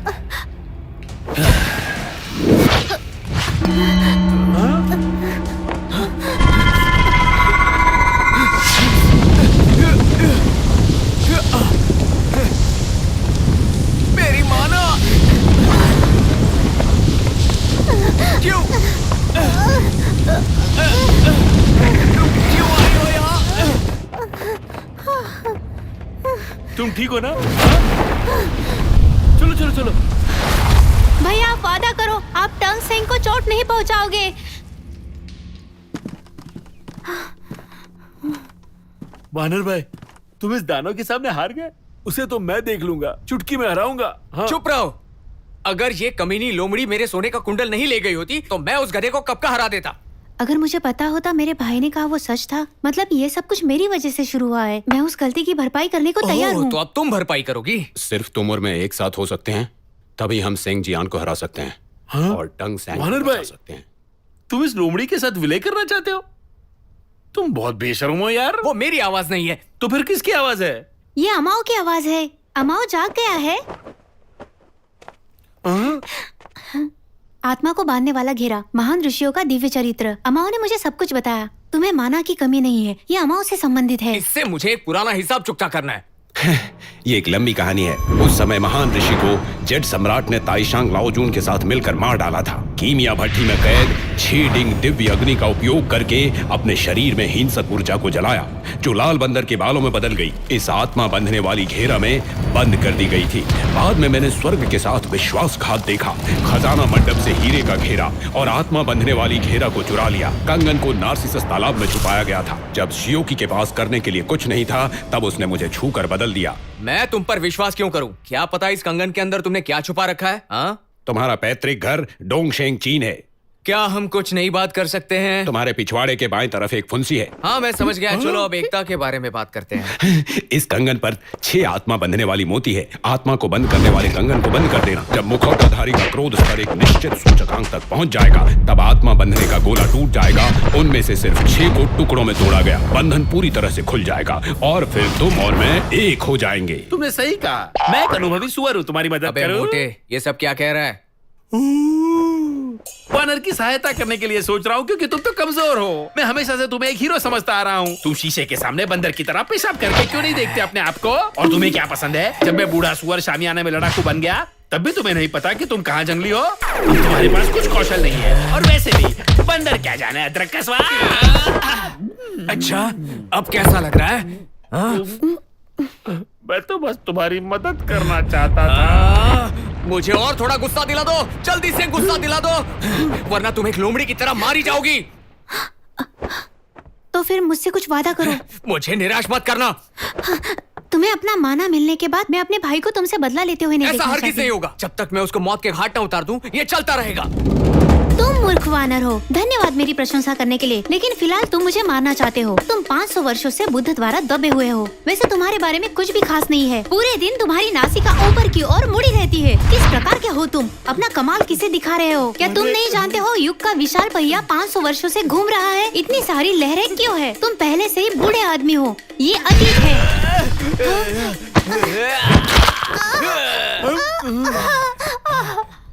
मेरी माना क्यों? क्यों आई हो यहाँ? तुम ठीक हो ना? चलो चलो चलो। भैया, आप वादा करो, आप टंग सिंह को चोट नहीं पहुंचाओगे। वानर भाई, तुम इस दानव के सामने हार गए। उसे तो मैं देख लूंगा, चुटकी में हराऊंगा। हाँ। चुप रहो। अगर ये कमीनी लोमड़ी मेरे सोने का कुंडल नहीं ले गई होती तो मैं उस गधे को कब का हरा देता। अगर मुझे पता होता मेरे भाई ने कहा वो सच था, मतलब ये सब कुछ मेरी वजह से शुरू हुआ है, मैं उस गलती की भरपाई करने को तैयार हूँ। तो अब तुम भरपाई करोगी? सिर्फ तुम और मैं एक साथ हो सकते हैं, तभी हम सेंग जियान को हरा सकते हैं। हाँ? और टंग सैंग वानर को बचा भाई। सकते हैं। तुम इस लोमड़ी के साथ विलय करना चाहते हो? तुम बहुत बेशर्म हो यार। वो मेरी आवाज नहीं है। तो फिर किसकी आवाज है? ये अमाओ की आवाज है। अमाओ जाग गया है। आत्मा को बांधने वाला घेरा, महान ऋषियों का दिव्य चरित्र। अमाओ ने मुझे सब कुछ बताया। तुम्हें माना की कमी नहीं है, ये अमाओ से संबंधित है। इससे मुझे एक पुराना हिसाब चुकता करना है। ये एक लंबी कहानी है। उस समय महान ऋषि को जेड सम्राट ने ताइशांग लाओजून के साथ मिलकर मार डाला था। कीमिया भट्टी में कैद छीडिंग दिव्य अग्नि का उपयोग करके अपने शरीर में हिंसक ऊर्जा को जलाया, जो लाल बंदर के बालों में बदल गई। इस आत्मा बंधने वाली घेरा में बंद कर दी गई थी। बाद में मैंने स्वर्ग के साथ विश्वासघात देखा। खजाना मंडप से हीरे का घेरा और आत्मा बंधने वाली घेरा को चुरा लिया। कंगन को नार्सिसस तालाब में छुपाया गया था। जब शियोकी के पास करने के लिए कुछ नहीं था, तब उसने मुझे छूकर बदल दिया। मैं तुम पर विश्वास क्यों करूं? क्या पता इस कंगन के अंदर तुमने क्या छुपा रखा है? हाँ? तुम्हारा पैतृक घर डोंगशेंग चीन है। क्या हम कुछ नई बात कर सकते हैं? तुम्हारे पिछवाड़े के बाएं तरफ एक फुंसी है। हाँ, मैं समझ गया। चलो अब एकता के बारे में बात करते हैं। इस कंगन पर 6 आत्मा बंधने वाली मोती है। आत्मा को बंद करने वाले कंगन को बंद कर देना। जब मुखौटाधारी का क्रोध स्तर एक निश्चित सूचकांक तक पहुंच जाएगा, तब आत्मा बंधने का गोला टूट जाएगा। उनमें से सिर्फ 6 को टुकड़ों में तोड़ा गया। बंधन पूरी तरह से खुल जाएगा और फिर तुम और मैं एक हो जाएंगे। तुमने सही कहा। मैं एक अनुभवी सुअर हूँ, तुम्हारी मदद अबे करूँ? मोटे, ये सब क्या कह रहा है? वानर की सहायता करने के लिए सोच रहा हूँ, क्योंकि तुम तो कमजोर हो। मैं हमेशा से तुम्हें एक हीरो समझता आ रहा हूँ। तुम शीशे के सामने बंदर की तरह पेशाब करके क्यों नहीं देखते अपने आप को? और तुम्हें क्या पसंद है? जब मैं बूढ़ा सुअर शामियाने में लड़ाकू बन गया, तब भी तुम्हें नहीं पता कि तुम कहाँ जंगली हो। अब तुम्हारे पास कुछ कौशल नहीं है। और वैसे भी बंदर क्या जाने अदरक का स्वाद। अच्छा, अब कैसा लग रहा है? मैं तो बस तुम्हारी मदद करना चाहता था। मुझे और थोड़ा गुस्सा दिला दो। जल्दी से गुस्सा दिला दो, वरना तुम एक लोमड़ी की तरह मारी जाओगी। तो फिर मुझसे कुछ वादा करो। मुझे निराश मत करना। तुम्हें अपना माना मिलने के बाद मैं अपने भाई को तुमसे बदला लेते हुए नहीं ऐसा देखना हरगिज चाहती। नहीं होगा। जब तक मैं उसको मौत के घाट न उतार दूं, ये चलता रहेगा। तुम मूर्ख वानर हो। धन्यवाद मेरी प्रशंसा करने के लिए, लेकिन फिलहाल तुम मुझे मारना चाहते हो। तुम 500 वर्षों से बुद्ध द्वारा दबे हुए हो। वैसे तुम्हारे बारे में कुछ भी खास नहीं है। पूरे दिन तुम्हारी नासिका ऊपर की ओर मुड़ी रहती है। किस प्रकार के हो तुम? अपना कमाल किसे दिखा रहे हो? क्या तुम नहीं जानते हो युग का विशाल पहिया 500 वर्षों से घूम रहा है? इतनी सारी लहरें क्यों है? तुम पहले से ही बूढ़े आदमी हो। ये अतीत है।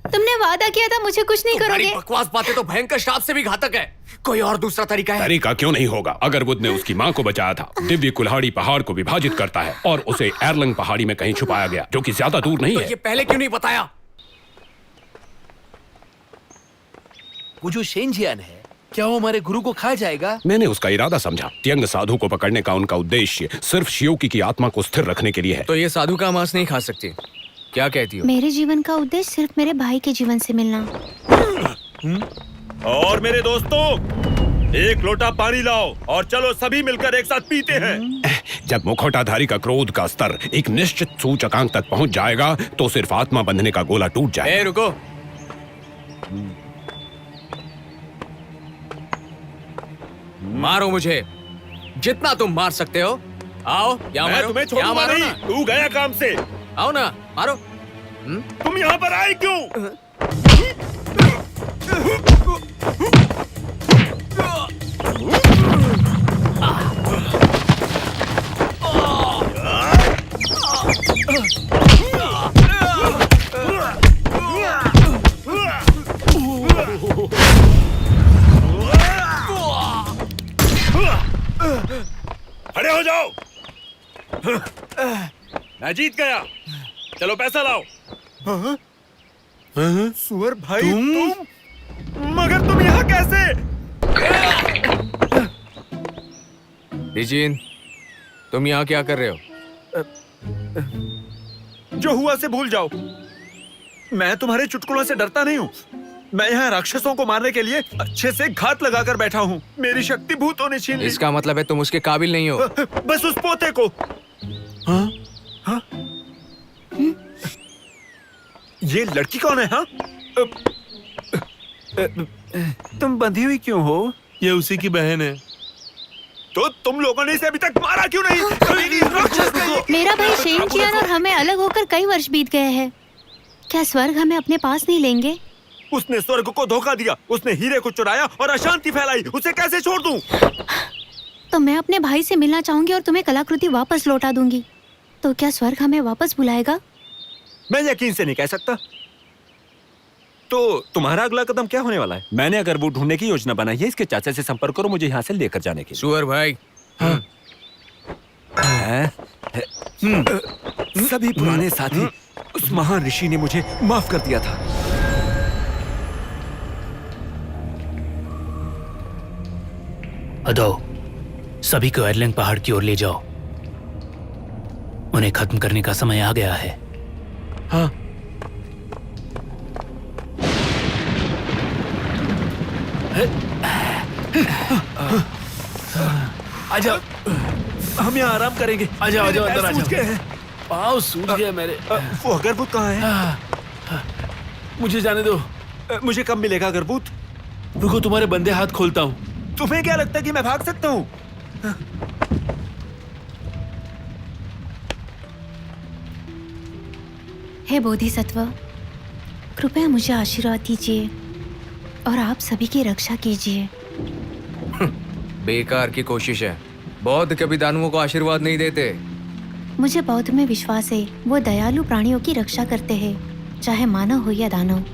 तुमने वादा किया था मुझे कुछ नहीं करोगे। बकवास बातें तो भयंकर श्राप से भी घातक है। कोई और दूसरा तरीका है? तरीका क्यों नहीं होगा? अगर बुद्ध ने उसकी माँ को बचाया था। दिव्य कुल्हाड़ी पहाड़ को विभाजित करता है और उसे एरलंग पहाड़ी में कहीं छुपाया गया, जो कि ज्यादा दूर नहीं तो है। ये पहले क्यों नहीं बताया? वो जो शेंजियान है, क्या वो हमारे गुरु को खा जाएगा? मैंने उसका इरादा समझा। त्यंग साधु को पकड़ने का उनका उद्देश्य सिर्फ शियोकी की आत्मा को स्थिर रखने के लिए है। तो ये साधु का मांस नहीं खा सकती? क्या कहती हो? मेरे जीवन का उद्देश्य सिर्फ मेरे भाई के जीवन से मिलना। और मेरे दोस्तों, एक लोटा पानी लाओ और चलो सभी मिलकर एक साथ पीते हैं। जब मुखौटाधारी का क्रोध का स्तर एक निश्चित सूचकांक तक पहुंच जाएगा, तो सिर्फ आत्मा बंधने का गोला टूट जाएगा। रुको। मारो मुझे, जितना तुम मार सकते हो। आओ या मैं मारो, तुम्हें या छोड़ूंगा मारो नहीं। ना। तू गया काम से। आओ ना, मारो। तुम यहाँ पर आए क्यों? खड़े हो जाओ। मैं जीत गया। चलो पैसा लाओ। सुअर भाई, तुम? मगर तुम यहाँ कैसे? डिजिन, तुम यहाँ क्या कर रहे हो? जो हुआ से भूल जाओ। मैं तुम्हारे चुटकुलों से डरता नहीं हूँ। मैं यहाँ राक्षसों को मारने के लिए अच्छे से घात लगाकर बैठा हूँ। मेरी शक्ति भूतों ने छीन ली। इसका मतलब है तुम उसके काबिल नहीं हो। बस उस पोते को। हाँ? हाँ? ये लड़की कौन है? हाँ? तुम बंधी हुई क्यों हो? ये उसी की बहन है। तो तुम लोगों ने इसे अभी तक मारा क्यों नहीं? कभी नहीं राक्षस नहीं। मेरा भाई शेंजियान और हमें अलग होकर कई वर्ष बीत गए हैं। क्या स्वर्ग हमें अपने पास नहीं लेंगे? उसने स्वर्ग को धोखा दिया, उसने हीरे को चुराया और अशांति फैलाई। उसे कैसे छोड़ दूं? तो मैं अपने भाई से मिलना चाहूंगी और तुम्हें कलाकृति वापस लौटा दूंगी। तो क्या स्वर्ग हमें वापस बुलाएगा? मैं यकीन से नहीं कह सकता। तो तुम्हारा अगला कदम क्या होने वाला है? मैंने अगर वो ढूंढने की योजना बनाई है, इसके चाचा से संपर्क करो मुझे यहाँ से लेकर जाने के लिए। सुअर भाई, सभी पुराने साथी, उस महान ऋषि ने मुझे माफ कर दिया था। अदो, सभी को एरलिंग पहाड़ की ओर ले जाओ। उन्हें खत्म करने का समय आ गया है। हाँ। आजा, हम यहाँ आराम करेंगे। आजा, आजा, मेरे अंदर पैर आजा। सूज गए हैं। पाँव सूज गए मेरे। वो अगरबुत कहाँ है? मुझे जाने दो। मुझे कब मिलेगा अगरबुत? रुको, तुम्हारे बंदे हाथ खोलता हूँ। तुम्हें क्या लगता है कि मैं भाग सकता हूँ? हे बोधिसत्व, कृपया मुझे आशीर्वाद दीजिए और आप सभी की रक्षा कीजिए। बेकार की कोशिश है। बौद्ध कभी दानवों को आशीर्वाद नहीं देते। मुझे बौद्ध में विश्वास है। वो दयालु प्राणियों की रक्षा करते हैं, चाहे मानव हो या दानव।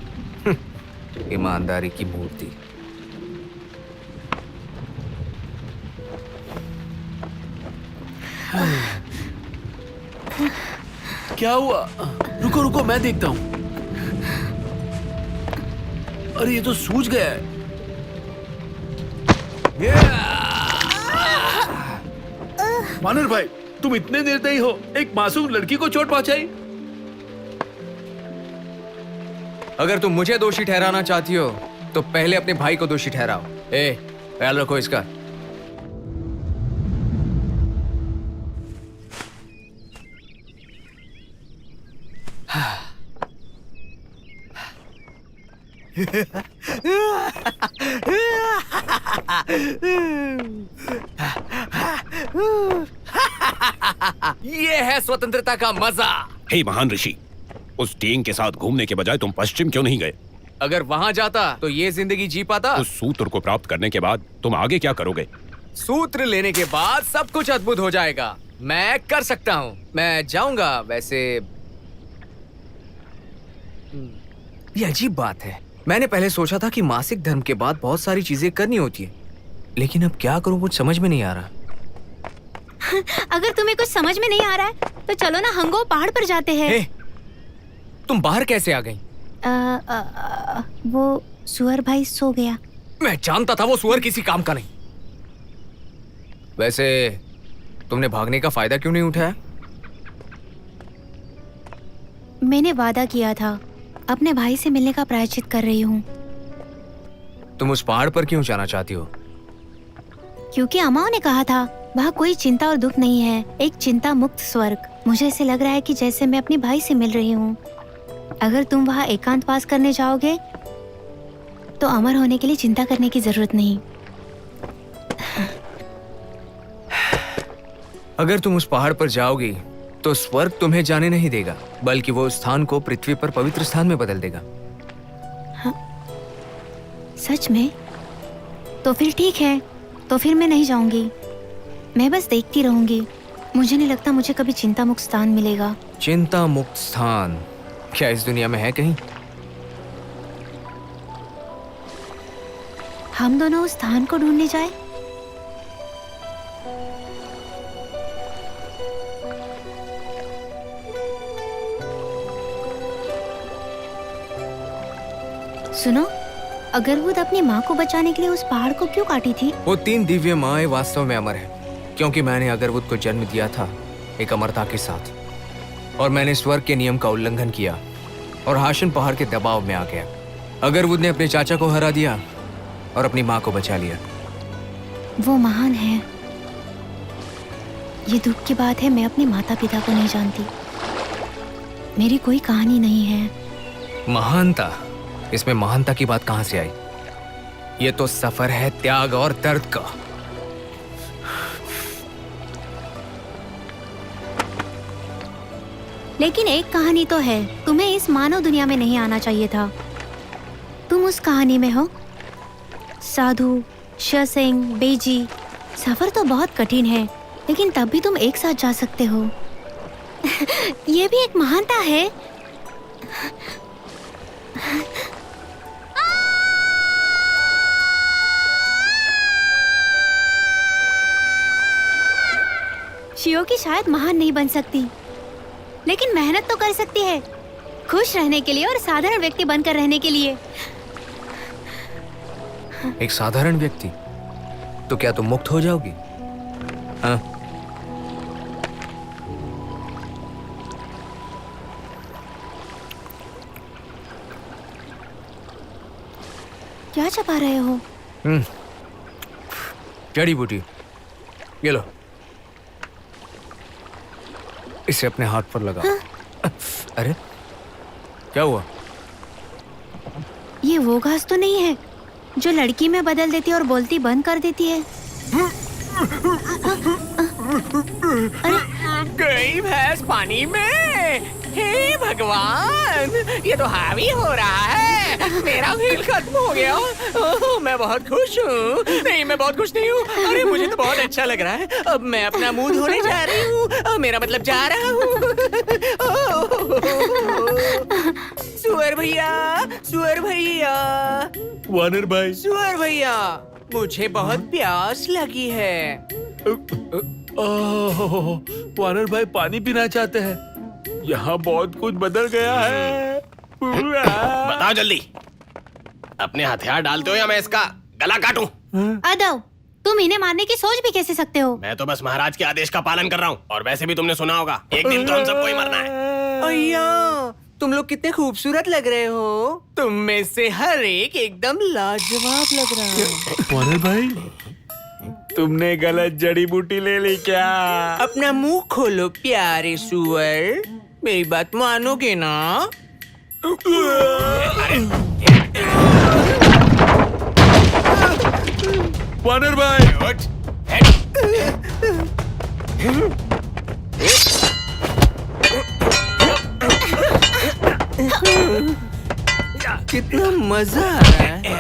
ईमानदारी की मूर्ति। क्या हुआ? रुको रुको, मैं देखता हूँ। अरे ये तो सूज गया है। मानर भाई, तुम इतने निर्दयी हो, एक मासूम लड़की को चोट पहुंचाई। अगर तुम मुझे दोषी ठहराना चाहती हो तो पहले अपने भाई को दोषी ठहराओ। ख्याल रखो इसका। ये है स्वतंत्रता का मजा। हे महान ऋषि, उस टीम के साथ घूमने के बजाय तुम पश्चिम क्यों नहीं गए? अगर वहां जाता तो ये जिंदगी जी पाता। उस सूत्र को प्राप्त करने के बाद तुम आगे क्या करोगे? सूत्र लेने के बाद सब कुछ अद्भुत हो जाएगा। मैं कर सकता हूँ। मैं जाऊंगा। वैसे ये अजीब बात है। मैंने पहले सोचा था कि मासिक धर्म के बाद बहुत सारी चीजें करनी होती है, लेकिन अब क्या करूं कुछ समझ में नहीं आ रहा। अगर तुम्हें कुछ समझ में नहीं आ रहा है तो चलो ना हंगो पहाड़ पर जाते हैं। तुम बाहर कैसे आ गई? वो सुअर भाई सो गया। मैं जानता था वो सुअर किसी काम का नहीं। वैसे तुमने भागने का फायदा क्यों नहीं उठाया? मैंने वादा किया था, अपने भाई से मिलने का प्रायश्चित कर रही हूँ। तुम उस पहाड़ पर क्यों जाना चाहती हो? क्योंकि अम्मा ने कहा था वहाँ कोई चिंता और दुख नहीं है, एक चिंता मुक्त स्वर्ग। मुझे ऐसे लग रहा है कि जैसे मैं अपने भाई से मिल रही हूँ। अगर तुम वहाँ एकांतवास करने जाओगे तो अमर होने के लिए चिंता करने की जरूरत नहीं। अगर तुम उस पहाड़ पर जाओगी तो स्वर्ग तुम्हें जाने नहीं देगा, बल्कि वो स्थान को पृथ्वी पर पवित्र स्थान में बदल देगा। हाँ? सच में? तो फिर ठीक है, तो फिर मैं नहीं जाऊंगी। मैं बस देखती रहूंगी। मुझे नहीं लगता मुझे कभी चिंता मुक्त स्थान मिलेगा। चिंता मुक्त स्थान क्या इस दुनिया में है कहीं? हम दोनों उस स्थान को ढूंढने जाए। सुनो, अगरवुड अपनी माँ को बचाने के लिए उस पहाड़ को क्यों काटी थी? वो 3 दिव्य माएं वास्तव में अमर है, क्योंकि मैंने अगरवुड को जन्म दिया था एक अमरता के साथ, और मैंने स्वर्ग के नियम का उल्लंघन किया और हाशन पहाड़ के दबाव में आ गया। अगरवुड ने अपने चाचा को हरा दिया और अपनी माँ को बचा लिया। वो महान है। ये दुख की बात है, मैं अपने माता पिता को नहीं जानती। मेरी कोई कहानी नहीं है। महानता? इसमें महानता की बात कहां से आई? ये तो सफर है त्याग और दर्द का। लेकिन एक कहानी तो है, तुम्हें इस मानव दुनिया में नहीं आना चाहिए था। तुम उस कहानी में हो। साधु, शसिंग, बेजी। सफर तो बहुत कठिन है, लेकिन तब भी तुम एक साथ जा सकते हो। ये भी एक महानता है। शियोकी शायद महान नहीं बन सकती, लेकिन मेहनत तो कर सकती है, खुश रहने के लिए और साधारण व्यक्ति बनकर रहने के लिए। एक साधारण व्यक्ति? तो क्या तुम मुक्त हो जाओगी? हाँ? क्या चबा रहे हो? जड़ी बूटी, ये लो, इसे अपने हाथ पर लगाओ। हाँ? अरे क्या हुआ? ये वो घास तो नहीं है जो लड़की में बदल देती और बोलती बंद कर देती है? गई भैंस पानी में। हे भगवान, ये तो हावी हो रहा है। मेरा खेल खत्म हो गया। ओह, मैं बहुत खुश हूँ। नहीं, मैं बहुत खुश नहीं हूँ। अरे मुझे तो बहुत अच्छा लग रहा है। अब मैं अपना मुंह धोने जा रही हूँ। मेरा मतलब जा रहा हूँ। सुअर भैया, सुअर भैया, वानर भाई, सुअर भैया, मुझे बहुत प्यास लगी है। वानर भाई पानी पीना चाहते हैं। यहाँ बहुत कुछ बदल गया है। बताओ जल्दी, अपने हथियार डालते हो या मैं इसका गला काटूं? अदव, तुम इन्हें मारने की सोच भी कैसे सकते हो? मैं तो बस महाराज के आदेश का पालन कर रहा हूँ। और वैसे भी तुमने सुना होगा, एक दिन तो हम सबको ही मरना है। अय्या, तुम लोग कितने खूबसूरत लग रहे हो। तुम में से हर एक एकदम लाजवाब लग रहा है। वानर भाई, तुमने गलत जड़ी बूटी ले ली क्या? अपना मुंह खोलो प्यारे सुअर, मेरी बात मानोगे ना? वानर भाई, कितना मजा आ रहा है।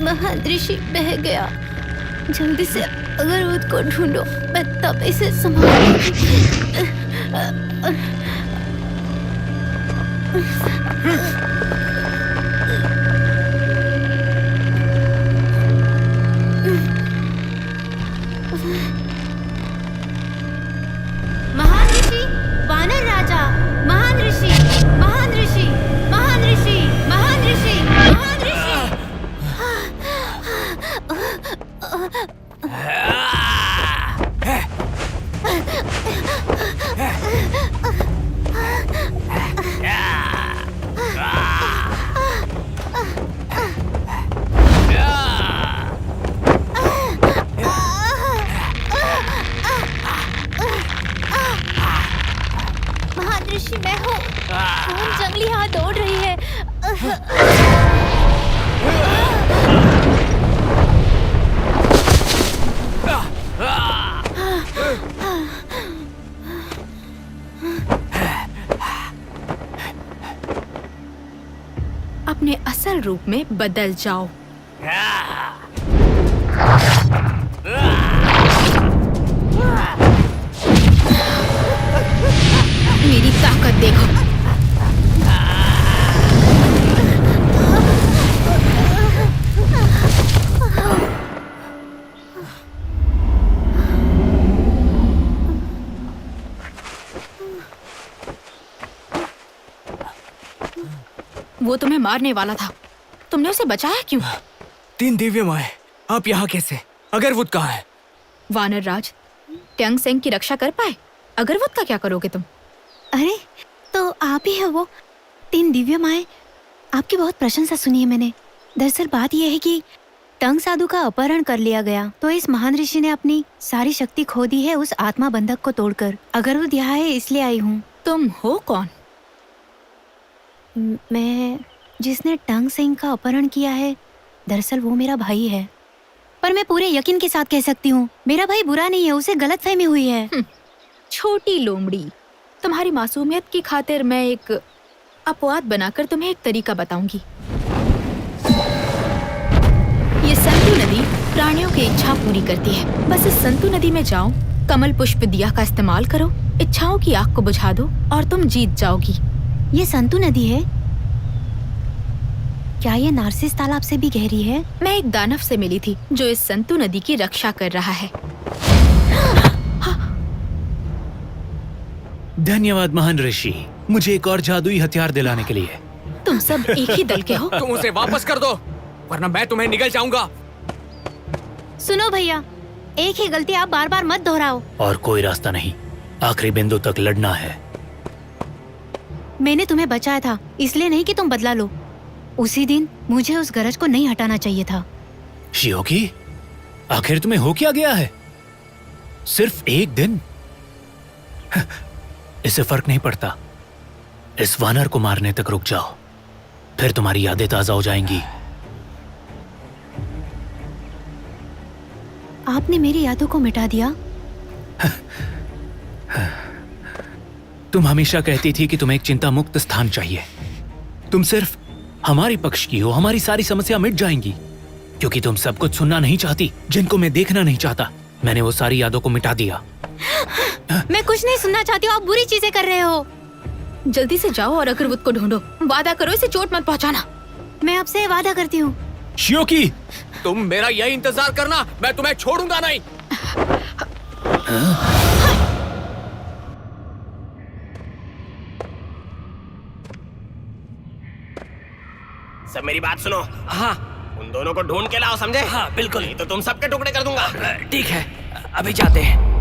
महादृषि बह गया। जल्दी से अगरवत को ढूंढो, मैं तब इसे संभालूंगी। महान ऋषि, वानर राजा, महान ऋषि, महान ऋषि, महान ऋषि, महान ऋषि, महान ऋषि। जंगली हाथ दौड़ रही है। अपने असल रूप में बदल जाओ। मेरी ताकत देखो। वो तुम्हें मारने वाला था, तुमने उसे बचाया क्यों? 3 दिव्य माए, आप यहाँ कैसे? अगरवुड कहाँ है? वानर राज, ट्यांग सेंग की रक्षा कर पाए? अगरवुड का क्या करोगे तुम? अरे तो आप ही है वो 3 दिव्य माए। आपकी बहुत प्रशंसा सुनी है मैंने। दरअसल बात यह है कि टंग साधु का अपहरण कर लिया गया, तो इस महान ऋषि ने अपनी सारी शक्ति खो दी है उस आत्मा बंधक को तोड़कर। अगरवुड यहाँ है इसलिए आई हूँ। तुम हो कौन? मैं जिसने टंग सेंग का अपहरण किया है, दरअसल वो मेरा भाई है। पर मैं पूरे यकीन के साथ कह सकती हूँ मेरा भाई बुरा नहीं है, उसे गलतफहमी हुई है। छोटी लोमड़ी, तुम्हारी मासूमियत की खातिर मैं एक अपवाद बनाकर तुम्हें एक तरीका बताऊंगी। ये संतु नदी प्राणियों की इच्छा पूरी करती है। बस इस संतु नदी में जाओ, कमल पुष्प दिया का इस्तेमाल करो, इच्छाओं की आग को बुझा दो और तुम जीत जाओगी। ये संतु नदी है? क्या ये नार्सिस तालाब से भी गहरी है? मैं एक दानव से मिली थी जो इस संतु नदी की रक्षा कर रहा है। धन्यवाद महान ऋषि, मुझे एक और जादुई हथियार दिलाने के लिए। तुम सब एक ही दल के हो। तुम उसे वापस कर दो, वरना मैं तुम्हें निगल जाऊंगा। सुनो भैया, एक ही गलती आप बार बार मत दोहराओ। और कोई रास्ता नहीं, आखिरी बिंदु तक लड़ना है। मैंने तुम्हें बचाया था, इसलिए नहीं कि तुम बदला लो। उसी दिन मुझे उस गरज को नहीं हटाना चाहिए था। शियोकी, आखिर तुम्हें हो क्या गया है? सिर्फ एक दिन? इससे फर्क नहीं पड़ता। इस वानर को मारने तक रुक जाओ, फिर तुम्हारी यादें ताजा हो जाएंगी। आपने मेरी यादों को मिटा दिया? तुम हमेशा कहती थी कि तुम्हें एक चिंता मुक्त स्थान चाहिए। तुम सिर्फ हमारी पक्ष की हो, हमारी सारी समस्या मिट जाएंगी। क्योंकि तुम सब कुछ सुनना नहीं चाहती, जिनको मैं देखना नहीं चाहता। मैंने वो सारी यादों को मिटा दिया। मैं कुछ नहीं सुनना चाहती हूँ, आप बुरी चीजें कर रहे हो। जल्दी से जाओ और अगरवुड को ढूंढो। वादा करो इसे चोट मत पहुंचाना। मैं आपसे वादा करती हूँ। शियोकी, तुम मेरा यही इंतजार करना, मैं तुम्हें छोड़ूंगा नहीं। सब मेरी बात सुनो। हाँ, उन दोनों को ढूंढ के लाओ, समझे? हाँ बिल्कुल, नहीं तो तुम सबके टुकड़े कर दूंगा। ठीक है, अभी जाते हैं।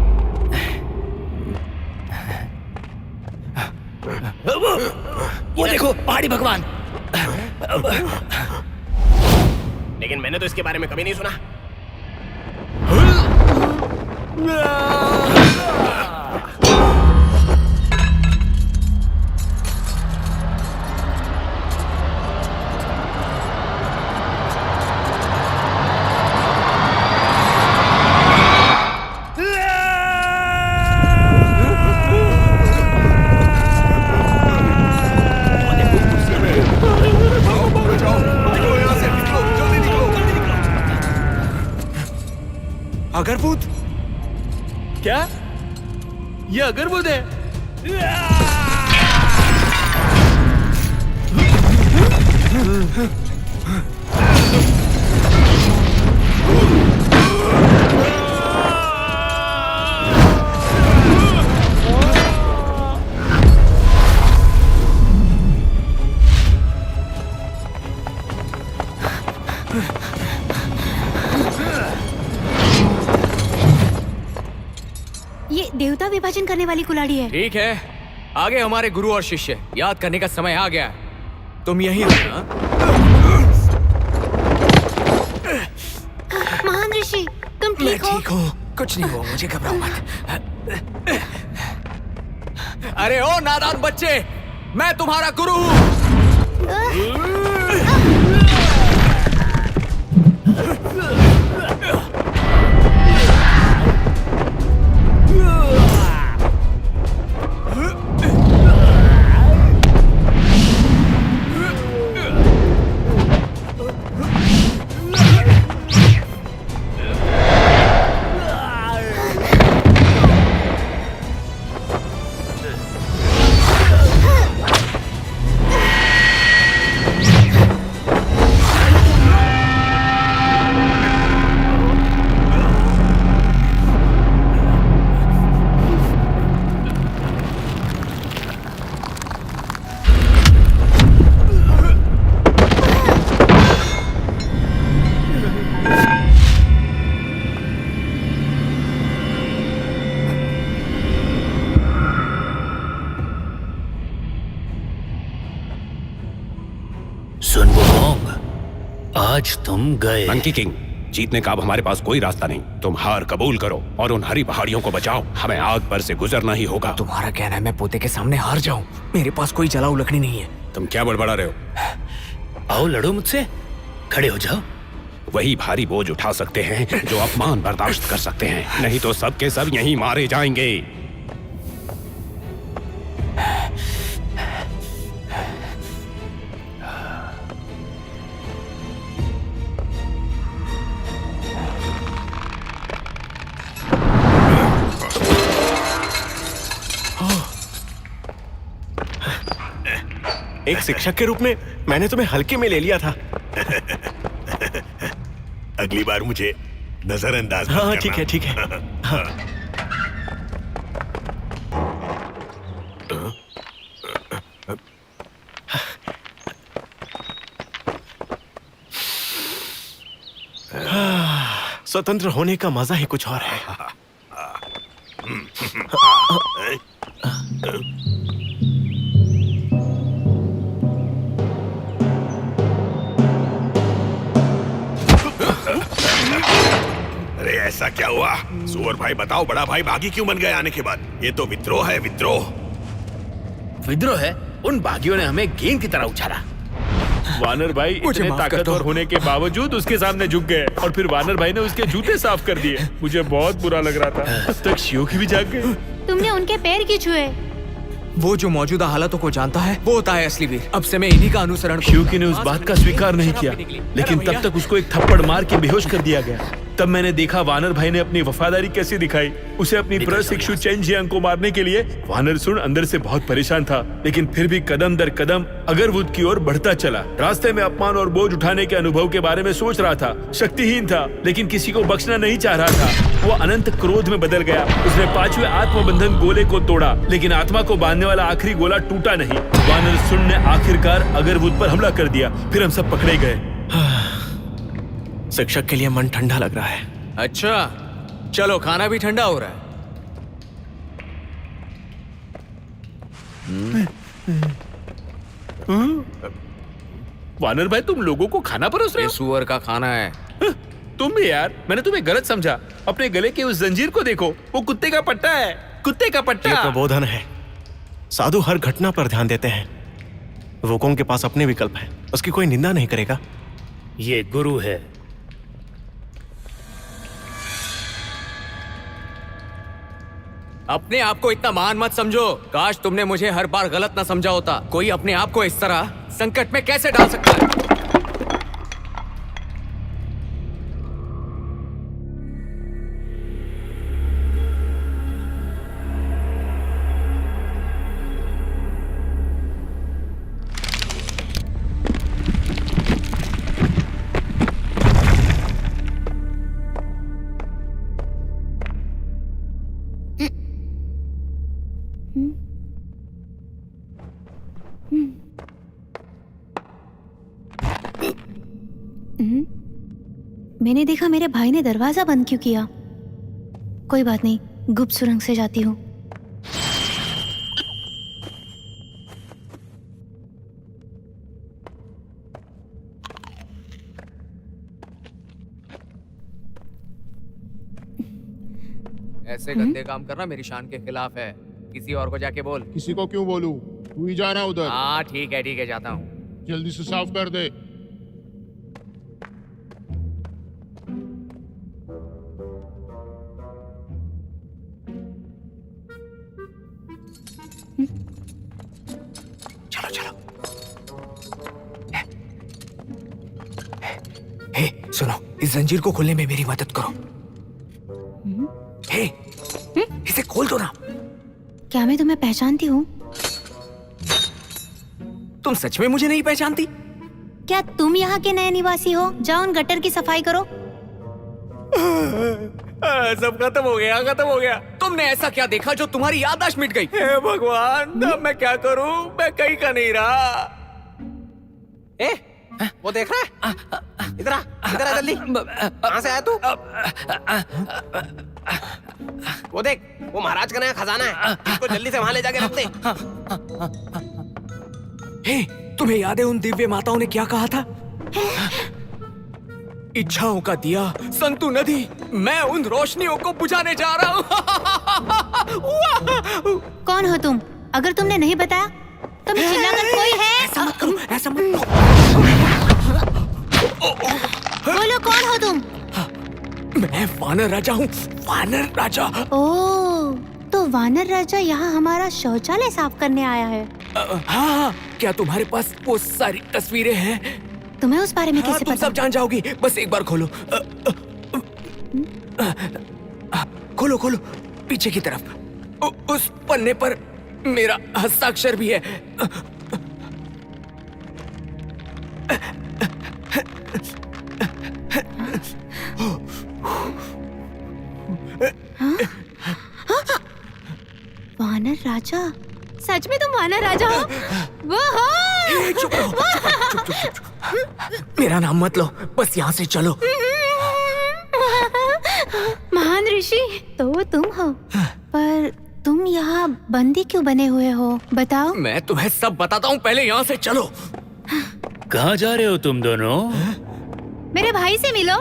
वो देखो, पहाड़ी भगवान। लेकिन मैंने तो इसके बारे में कभी नहीं सुना। अगरवुड? क्या ये अगरवुड है? ये देवता विभाजन करने वाली कुल्हाड़ी है। ठीक है, आगे हमारे गुरु और शिष्य, याद करने का समय आ गया है। तुम यहीं रहना। महान ऋषि, तुम ठीक हो? ठीक हूँ, कुछ नहीं हुआ, मुझे घबराओ मत। अरे ओ नादान बच्चे, मैं तुम्हारा गुरु हूँ। सुन वुकोंग, आज तुम गए। मंकी किंग, जीतने का अब हमारे पास कोई रास्ता नहीं। तुम हार कबूल करो और उन हरी पहाड़ियों को बचाओ। हमें आग पर से गुजरना ही होगा। तुम्हारा कहना है मैं पोते के सामने हार जाऊं? मेरे पास कोई जलाऊ लकड़ी नहीं है। तुम क्या बड़बड़ा रहे हो? आओ लड़ो मुझसे, खड़े हो जाओ। वही भारी बोझ उठा सकते हैं जो अपमान बर्दाश्त कर सकते हैं, नहीं तो सब के सब यहीं मारे जाएंगे। एक शिक्षक के रूप में मैंने तुम्हें हल्के में ले लिया था। अगली बार मुझे नजरअंदाज मत हाँ करना। ठीक है ठीक है। हाँ। स्वतंत्र होने का मजा ही कुछ और है। अरे ऐसा क्या हुआ? सुअर भाई बताओ, बड़ा भाई बागी क्यों बन गए आने के बाद? ये तो विद्रोह है, विद्रोह। विद्रोह है? उन बागियों ने हमें गेंद की तरह उछाला। वानर भाई मुझे इतने माफ कर दो। ताकतवर होने के बावजूद उसके सामने झुक गए और फिर वानर भाई ने उसके जूते साफ कर दिए। मुझे बहुत बुरा लग रहा था। तब तक शियोकी भी जाग गए। तुमने उनके पैर क्यों छुए? वो जो मौजूदा हालातों को जानता है वो होता है असली वीर। अब से मैं इन्हीं का अनुसरण करूंगा। शियोकी ने उस बात का स्वीकार नहीं किया, लेकिन तब तक उसको एक थप्पड़ मार के बेहोश कर दिया गया। तब मैंने देखा वानर भाई ने अपनी वफादारी कैसे दिखाई। उसे अपनी प्रशिक्षु चेन जियांग को मारने के लिए वानर सुन अंदर से बहुत परेशान था, लेकिन फिर भी कदम दर कदम अगरवुड की ओर बढ़ता चला। रास्ते में अपमान और बोझ उठाने के अनुभव के बारे में सोच रहा था। शक्तिहीन था, लेकिन किसी को बख्शना नहीं चाह रहा था। वो अनंत क्रोध में बदल गया। उसने 5वें आत्मबंधन गोले को तोड़ा, लेकिन आत्मा को बांधने वाला आखिरी गोला टूटा नहीं। वानर सुन ने आखिरकार अगरवुड पर हमला कर दिया। फिर हम सब पकड़े गए। शिक्षक के लिए मन ठंडा लग रहा है। अच्छा चलो, खाना भी ठंडा हो रहा है। वानर भाई तुम लोगों को खाना परोस रहे ये हो? सुअर का खाना है। तुम भी यार, मैंने तुम्हें गलत समझा। अपने गले की उस जंजीर को देखो, वो कुत्ते का पट्टा है। कुत्ते का ये पट्टा। प्रबोधन है। साधु हर घटना पर ध्यान देते हैं। वुकोंग के पास अपने विकल्प हैं, उसकी कोई निंदा नहीं करेगा। ये गुरु है। अपने आप को इतना महान मत समझो। काश तुमने मुझे हर बार गलत ना समझा होता। कोई अपने आप को इस तरह संकट में कैसे डाल सकता है? मैंने देखा मेरे भाई ने दरवाजा बंद क्यों किया। कोई बात नहीं, गुप्त सुरंग से जाती हूँ। ऐसे गंदे काम करना मेरी शान के खिलाफ है। किसी और को जाके बोल। किसी को क्यों बोलूं? तू ही जाना उधर। हाँ ठीक है जाता हूँ। जल्दी से साफ कर दे। चलो चलो। हे सुनो, इस जंजीर को खोलने में मेरी मदद करो। हे इसे खोल दो ना। क्या मैं तुम्हें पहचानती हूँ? तुम सच में मुझे नहीं पहचानती? क्या तुम यहाँ के नए निवासी हो? जाओ उन गटर की सफाई करो। सब खत्म हो गया। तुमने ऐसा क्या देखा जो तुम्हारी याददाश्त मिट गई? हे भगवान, अब मैं क्या करूं? मैं कहीं का नहीं रहा। वो देख रहा है? इधर आ जल्दी। कहाँ से आया तू? वो देख, वो महाराज का नया खजाना है। इसको जल्दी से वहां ले जाके रख दे। हे, तुम्हें याद है उन दिव्य माताओं ने क्या कहा था? इच्छाओं का दिया संतु नदी, मैं उन रोशनियों को बुझाने जा रहा हूँ। कौन हो तुम? अगर तुमने नहीं बताया तो मैं चिल्लाकर कोई है। ऐसा मत करो, ऐसा मत बोलो कौन हो तुम? मैं वानर राजा हूँ, वानर राजा। ओह, तो वानर राजा यहाँ हमारा शौचालय साफ करने आया है। हाँ, क्या तुम्हारे पास वो सारी तस्वीरें हैं? तुम्हें उस बारे में कैसे तुम पता? सब जान जाओगी, बस एक बार खोलो। खोलो पीछे की तरफ। उस पन्ने पर मेरा हस्ताक्षर भी है। वानर राजा? सच में तुम वानर राजा हो? वो हो? चुप रहो, चुप। मेरा नाम मत लो, बस यहाँ से चलो। महान ऋषि तो वो तुम हो, पर तुम यहाँ बंदी क्यों बने हुए हो? बताओ। मैं तुम्हें सब बताता हूँ, पहले यहाँ से चलो। कहाँ जा रहे हो तुम दोनों? मेरे भाई से मिलो।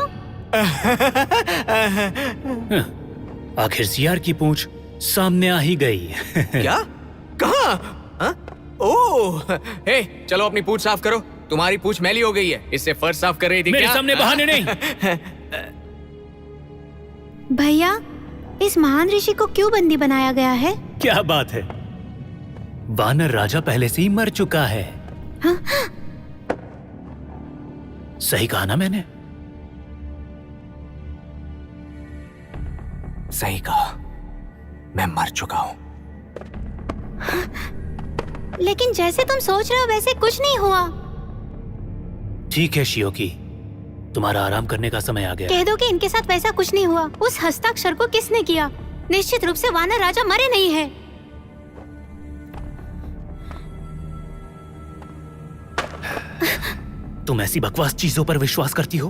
आखिर सियार की पूंछ सामने आ ही गई। क्या? कहाँ? ओह, हे, चलो अपनी पूंछ साफ करो। तुम्हारी पूंछ मैली हो गई है, इससे फर्श साफ कर रही थी मेरे क्या? सामने बहाने नहीं। भैया, इस महान ऋषि को क्यों बंदी बनाया गया है? क्या बात है? वानर राजा पहले से ही मर चुका है। हाँ? सही कहा ना मैंने? सही कहा, मैं मर चुका हूँ। लेकिन जैसे तुम सोच रहे हो वैसे कुछ नहीं हुआ। ठीक है शियोकी, तुम्हारा आराम करने का समय आ गया। कह दो कि इनके साथ वैसा कुछ नहीं हुआ। उस हस्ताक्षर को किसने किया? निश्चित रूप से वानर राजा मरे नहीं है। तुम ऐसी बकवास चीजों पर विश्वास करती हो?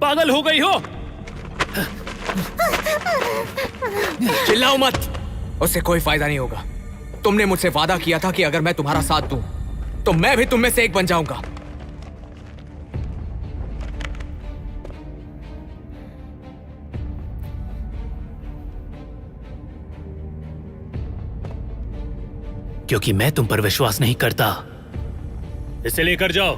पागल हो गई हो? चिल्लाओ मत, उससे कोई फायदा नहीं होगा। तुमने मुझसे वादा किया था कि अगर मैं तुम्हारा साथ दूं, तो मैं भी तुम में से एक बन जाऊंगा। क्योंकि मैं तुम पर विश्वास नहीं करता। इसे लेकर जाओ।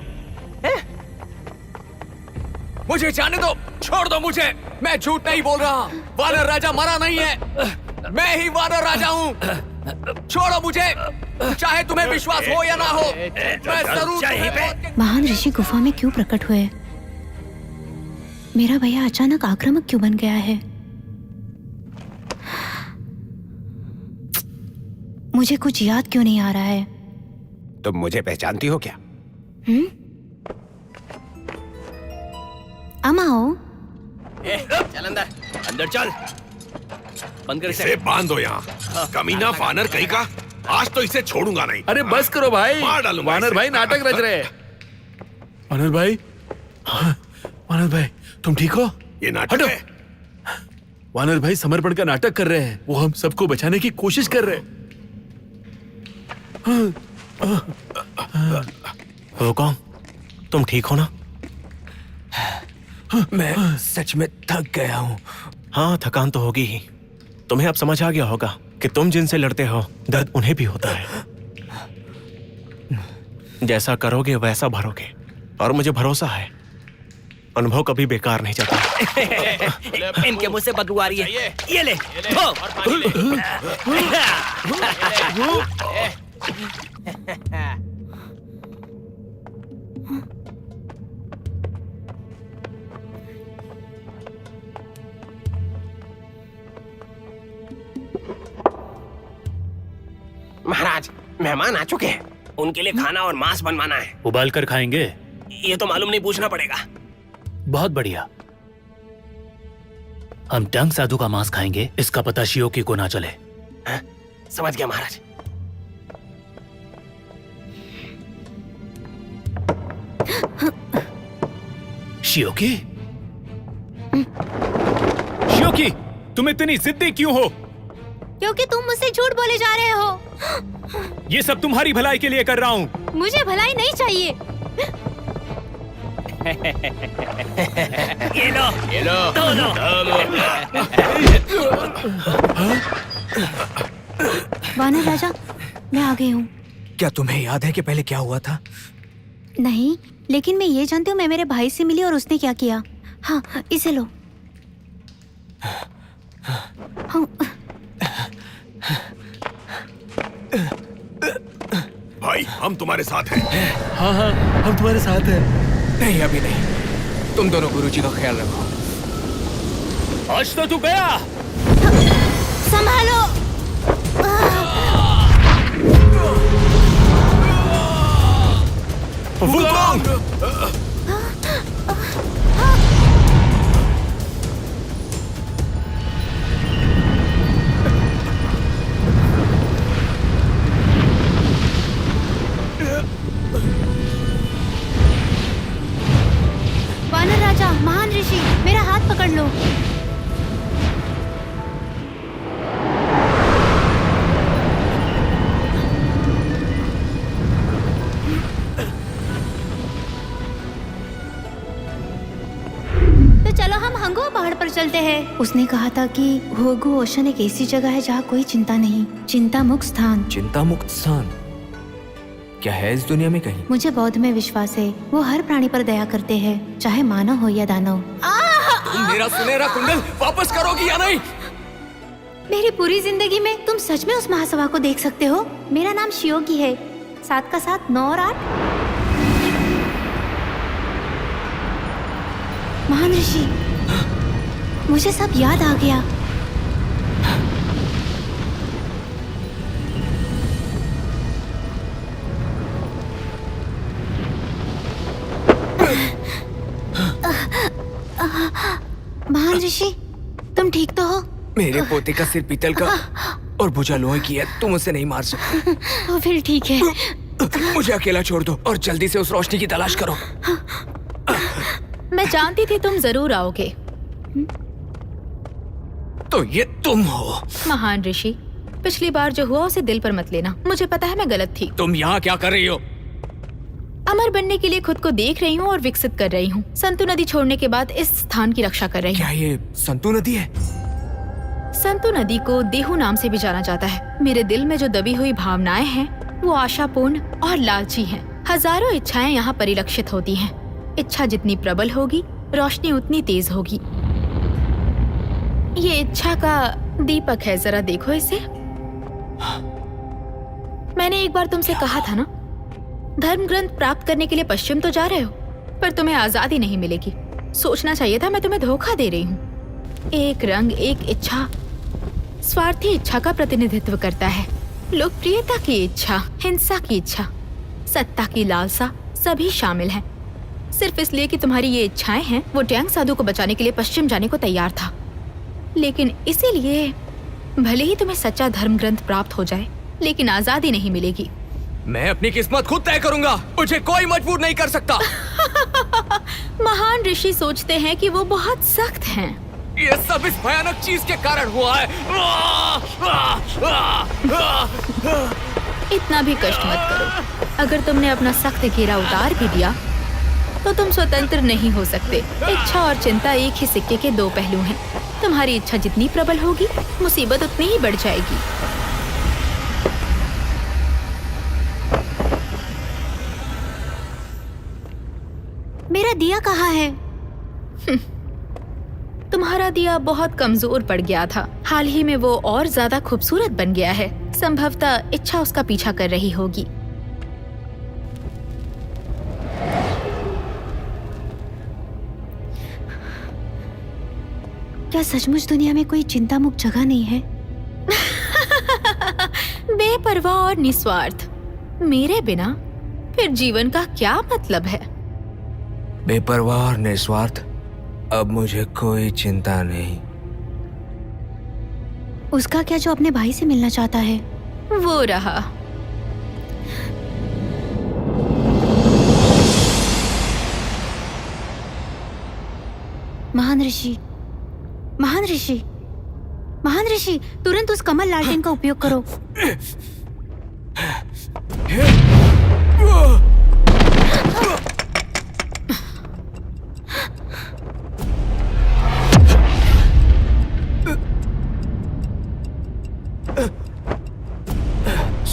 मुझे जाने दो, छोड़ दो मुझे। मैं झूठ नहीं बोल रहा, वानर राजा मरा नहीं है। मैं ही वानर राजा हूँ। छोड़ो मुझे, चाहे तुम्हें विश्वास हो या ना हो, मैं जरूर। महान ऋषि गुफा में क्यों प्रकट हुए? मेरा भैया अचानक आक्रामक क्यों बन गया है? मुझे कुछ याद क्यों नहीं आ रहा है? तुम मुझे पहचानती हो क्या? अमा हो? चल अंदर चल। बंद कर इसे बांध दो यहाँ। कमीना वानर कहीं का, आज तो इसे छोड़ूंगा नहीं। अरे बस करो भाई, मार डालूंगा वानर इसे। भाई नाटक रच रहे हैं। वानर भाई, वानर भाई तुम ठीक हो? ये नाटक हटो। है। वानर भाई समर्पण का नाटक कर रहे हैं। वो हम सबको बचाने की कोशिश कर रहे हैं। हुकम, तुम ठीक हो ना? मैं सच में थक गया हूँ। हाँ, थकान तो होगी ही। तुम्हें अब समझ आ गया होगा कि तुम जिनसे लड़ते हो, दर्द उन्हें भी होता है। जैसा करोगे वैसा भरोगे, और मुझे भरोसा है अनुभव कभी बेकार नहीं जाता। इनके मुंह से बदबू आ रही है, ये ले धो। महाराज, मेहमान आ चुके हैं, उनके लिए खाना और मांस बनवाना है। उबाल कर खाएंगे? ये तो मालूम नहीं, पूछना पड़ेगा। बहुत बढ़िया। हम टंग साधु का मांस खाएंगे, इसका पता शियोकी को ना चले। हाँ? समझ गया महाराज। शियोकी? शियोकी, तुम इतनी जिद्दी क्यों हो? क्योंकि तुम मुझसे झूठ बोले जा रहे हो। ये सब तुम्हारी भलाई के लिए कर रहा हूँ। मुझे भलाई नहीं चाहिए। ये लो, वानर राजा, मैं आ गई हूँ। क्या तुम्हें याद है कि पहले क्या हुआ था? नहीं, लेकिन मैं ये जानती हूँ मैं मेरे भाई से मिली और उसने क्या किया। हाँ, इसे लो। हाँ। भाई, हम तुम्हारे साथ हैं। हाँ, हम तुम्हारे साथ हैं। नहीं, अभी नहीं। तुम दोनों गुरुजी का ख्याल रखो। आज तो तू गया। संभालो। वानर राजा, महान ऋषि, मेरा हाथ पकड़ लो। तो चलो हम हंगो पहाड़ पर चलते हैं। उसने कहा था कि होगु ओशन एक ऐसी जगह है जहाँ कोई चिंता नहीं, चिंता मुक्त स्थान। चिंता मुक्त स्थान क्या है इस दुनिया में कहीं? मुझे बौद्ध में विश्वास है, वो हर प्राणी पर दया करते हैं, चाहे मानव हो या दानव। तुम मेरा सुनहरा कुंडल वापस करोगी या नहीं? मेरी पूरी जिंदगी में तुम सच में उस महासभा को देख सकते हो। मेरा नाम शियोगी है, 7 का 7 9 और 8। महान ऋषि, मुझे सब याद आ गया। महान ऋषि, तुम ठीक तो हो? मेरे पोते का सिर पीतल का और भुजा लोहे की है, तुम उसे नहीं मार सकते। तो फिर ठीक है। मुझे अकेला छोड़ दो और जल्दी से उस रोशनी की तलाश करो। मैं जानती थी तुम जरूर आओगे। तो ये तुम हो? महान ऋषि, पिछली बार जो हुआ उसे दिल पर मत लेना। मुझे पता है मैं गलत थी। तुम यहाँ क्या कर रही हो? अमर बनने के लिए खुद को देख रही हूँ और विकसित कर रही हूँ। संतु नदी छोड़ने के बाद इस स्थान की रक्षा कर रही हूँ। क्या ये संतु नदी है? संतु नदी को देहु नाम से भी जाना जाता है। मेरे दिल में जो दबी हुई भावनाएं हैं वो आशापूर्ण और लालची हैं। हजारों इच्छाएं यहाँ परिलक्षित होती हैं। इच्छा जितनी प्रबल होगी, रोशनी उतनी तेज होगी। ये इच्छा का दीपक है, जरा देखो इसे। मैंने एक बार तुमसे कहा था ना, धर्म ग्रंथ प्राप्त करने के लिए पश्चिम तो जा रहे हो, पर तुम्हें आजादी नहीं मिलेगी। सोचना चाहिए था मैं तुम्हें धोखा दे रही हूँ। एक रंग, एक इच्छा स्वार्थी इच्छा का प्रतिनिधित्व करता है। लोकप्रियता की इच्छा, हिंसा की इच्छा, सत्ता की लालसा सभी शामिल हैं। सिर्फ इसलिए कि तुम्हारी ये इच्छाएं हैं, वो टैंग साधु को बचाने के लिए पश्चिम जाने को तैयार था। लेकिन इसीलिए भले ही तुम्हें सच्चा धर्म ग्रंथ प्राप्त हो जाए, लेकिन आजादी नहीं मिलेगी। मैं अपनी किस्मत खुद तय करूंगा, मुझे कोई मजबूर नहीं कर सकता। महान ऋषि सोचते हैं कि वो बहुत सख्त हैं। ये सब इस भयानक चीज के कारण हुआ है। इतना भी कष्ट मत करो। अगर तुमने अपना सख्त घेरा उतार भी दिया तो तुम स्वतंत्र नहीं हो सकते। इच्छा और चिंता एक ही सिक्के के दो पहलू हैं। तुम्हारी इच्छा जितनी प्रबल होगी, मुसीबत उतनी ही बढ़ जाएगी। मेरा दिया कहाँ है? तुम्हारा दिया बहुत कमजोर पड़ गया था। हाल ही में वो और ज्यादा खूबसूरत बन गया है। संभवतः इच्छा उसका पीछा कर रही होगी। क्या सचमुच दुनिया में कोई चिंता मुक्त जगह नहीं है? बेपरवाह और निस्वार्थ मेरे बिना फिर जीवन का क्या मतलब है? बेपरवाह और निस्वार्थ, अब मुझे कोई चिंता नहीं। उसका क्या जो अपने भाई से मिलना चाहता है? वो रहा। महान ऋषि, महान ऋषि, महान ऋषि, तुरंत उस कमल लालटेन का उपयोग करो।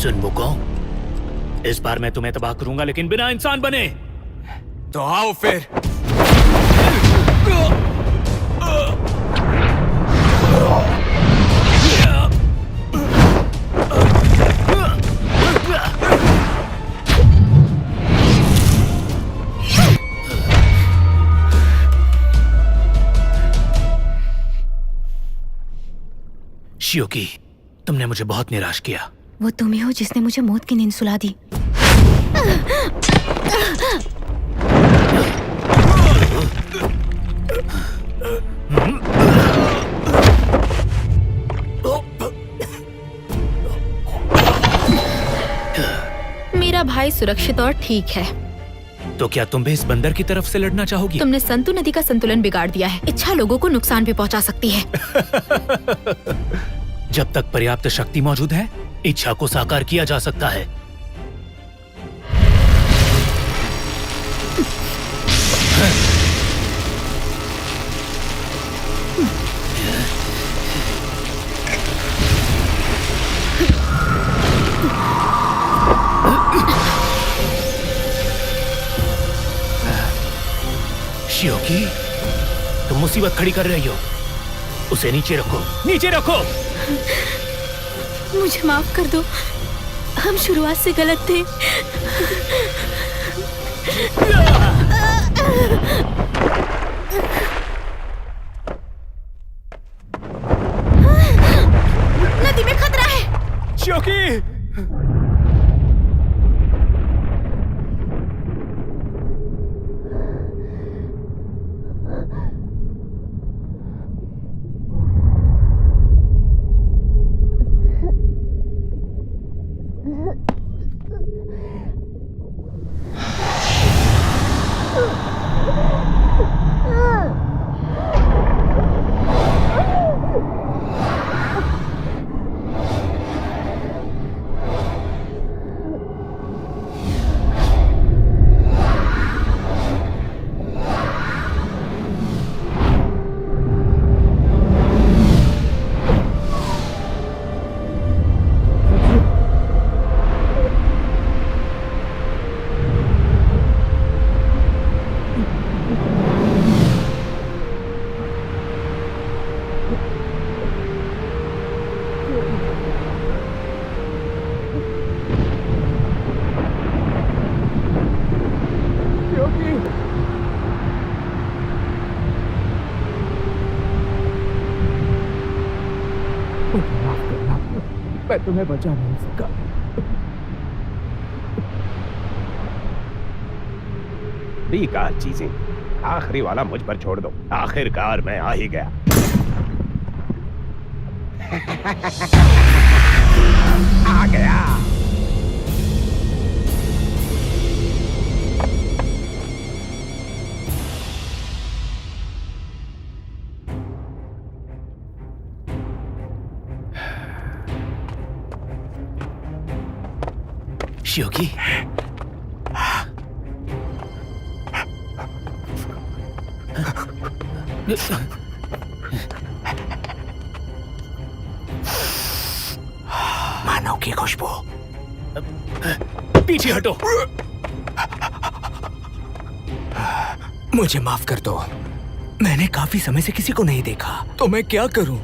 सुन वुकोंग, इस बार मैं तुम्हें तबाह करूंगा लेकिन बिना इंसान बने। तो आओ फिर। शियोकी, तुमने मुझे बहुत निराश किया। वो तुम ही हो जिसने मुझे मौत की नींद सुला दी। मेरा भाई सुरक्षित और ठीक है। तो क्या तुम भी इस बंदर की तरफ से लड़ना चाहोगी? तुमने संतु नदी का संतुलन बिगाड़ दिया है। इच्छा लोगों को नुकसान भी पहुंचा सकती है। जब तक पर्याप्त शक्ति मौजूद है, इच्छा को साकार किया जा सकता है। शियोकी, तुम मुसीबत खड़ी कर रही हो। उसे नीचे रखो, नीचे रखो। मुझे माफ कर दो, हम शुरुआत से गलत थे। नदी में खतरा है। शियोकी, मैं तुम्हें बचा नहीं सका। बेकार चीजें, आखिरी वाला मुझ पर छोड़ दो। आखिरकार मैं आ ही गया। आ गया। शियोकी, मानव की खुशबू। पीछे हटो। मुझे माफ कर दो। मैंने काफी समय से किसी को नहीं देखा, तो मैं क्या करूं?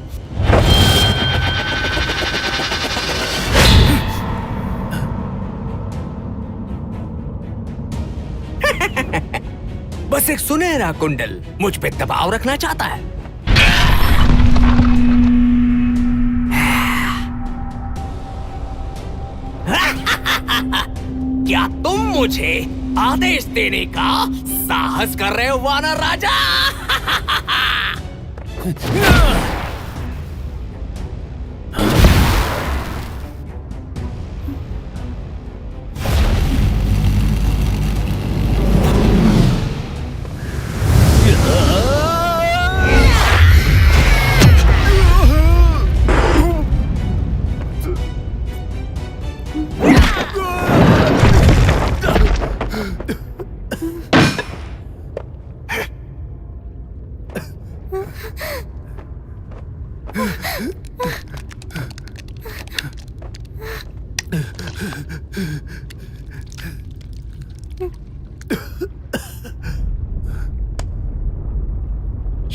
बस एक सुनहरा कुंडल मुझ पे दबाव रखना चाहता है। क्या तुम मुझे आदेश देने का साहस कर रहे हो वानर राजा?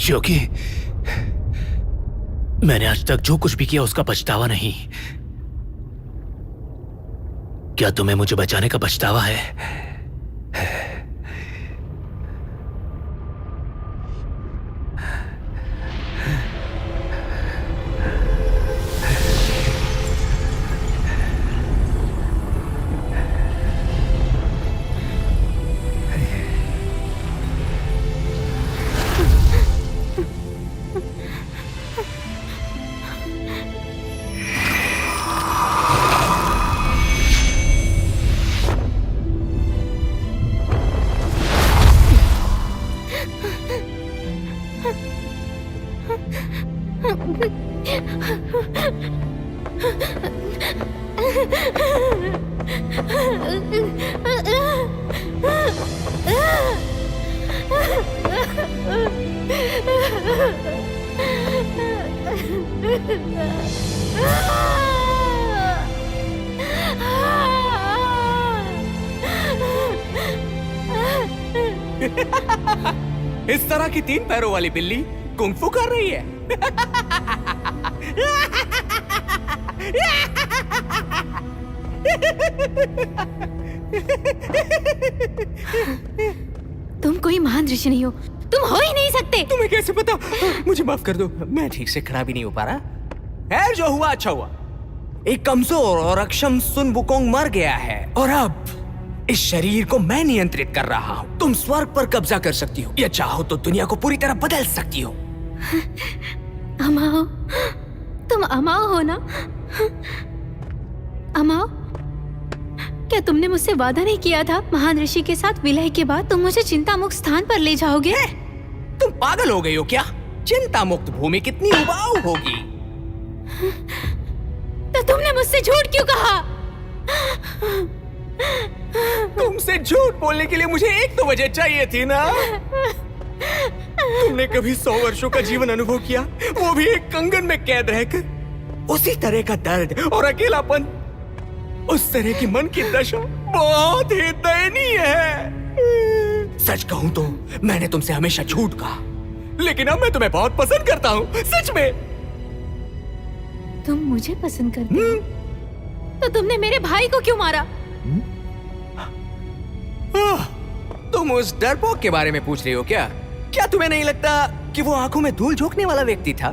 क्योंकि मैंने आज तक जो कुछ भी किया उसका पछतावा नहीं। क्या तुम्हें मुझे बचाने का पछतावा है? इस तरह की 3 पैरों वाली बिल्ली कुंग-फू कर रही है। तुम कोई महान ऋषि नहीं हो, तुम हो ही नहीं सकते। तुम्हें कैसे पता? मुझे माफ कर दो, मैं ठीक से खड़ा भी नहीं हो पा रहा। खैर, जो हुआ अच्छा हुआ। एक कमजोर और अक्षम सुन वुकोंग मर गया है और अब इस शरीर को मैं नियंत्रित कर रहा हूँ। तुम स्वर्ग पर कब्जा कर सकती हो या चाहो तो दुनिया को पूरी तरह बदल सकती हो। अमाओ, तुम अमाओ हो ना? अमाओ, क्या तुमने मुझसे वादा नहीं किया था महान ऋषि के साथ विलय के बाद तुम मुझे चिंता मुक्त स्थान पर ले जाओगे? तुम पागल हो गई हो क्या? चिंता मुक्त भूमि कितनी उबाऊ होगी। तो तुमने मुझसे झूठ क्यों कहा? तुमसे झूठ बोलने के लिए मुझे एक तो वजह चाहिए थी ना। तुमने कभी 100 वर्षों का जीवन अनुभव किया, वो भी एक कंगन में कैद रहकर? उसी तरह का दर्द और अकेलापन, उस तरह की मन की दशा बहुत ही दयनीय है। सच कहूं तो मैंने तुमसे हमेशा झूठ कहा, लेकिन अब मैं तुम्हें बहुत पसंद करता हूं, सच में। तुम मुझे पसंद करते हो? तो तुमने मेरे भाई को क्यों मारा? तुम उस डरपोक के बारे में पूछ रही हो क्या? क्या तुम्हें नहीं लगता कि वो आंखों में धूल झोंकने वाला व्यक्ति था?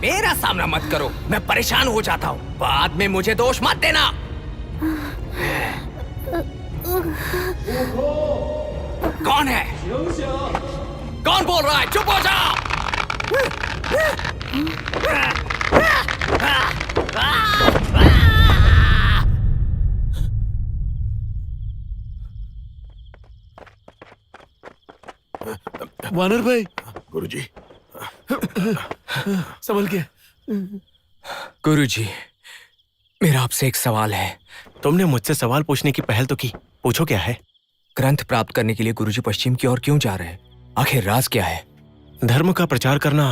मेरा सामना मत करो, मैं परेशान हो जाता हूँ। बाद में मुझे दोष मत देना। कौन है? कौन बोल रहा है? चुप हो जाओ। वानर भाई। गुरुजी, संभल के। गुरुजी, मेरा आपसे एक सवाल है। तुमने मुझसे सवाल पूछने की पहल तो की, पूछो क्या है? ग्रंथ प्राप्त करने के लिए गुरुजी पश्चिम की ओर क्यों जा रहे हैं? आखिर राज क्या है? धर्म का प्रचार करना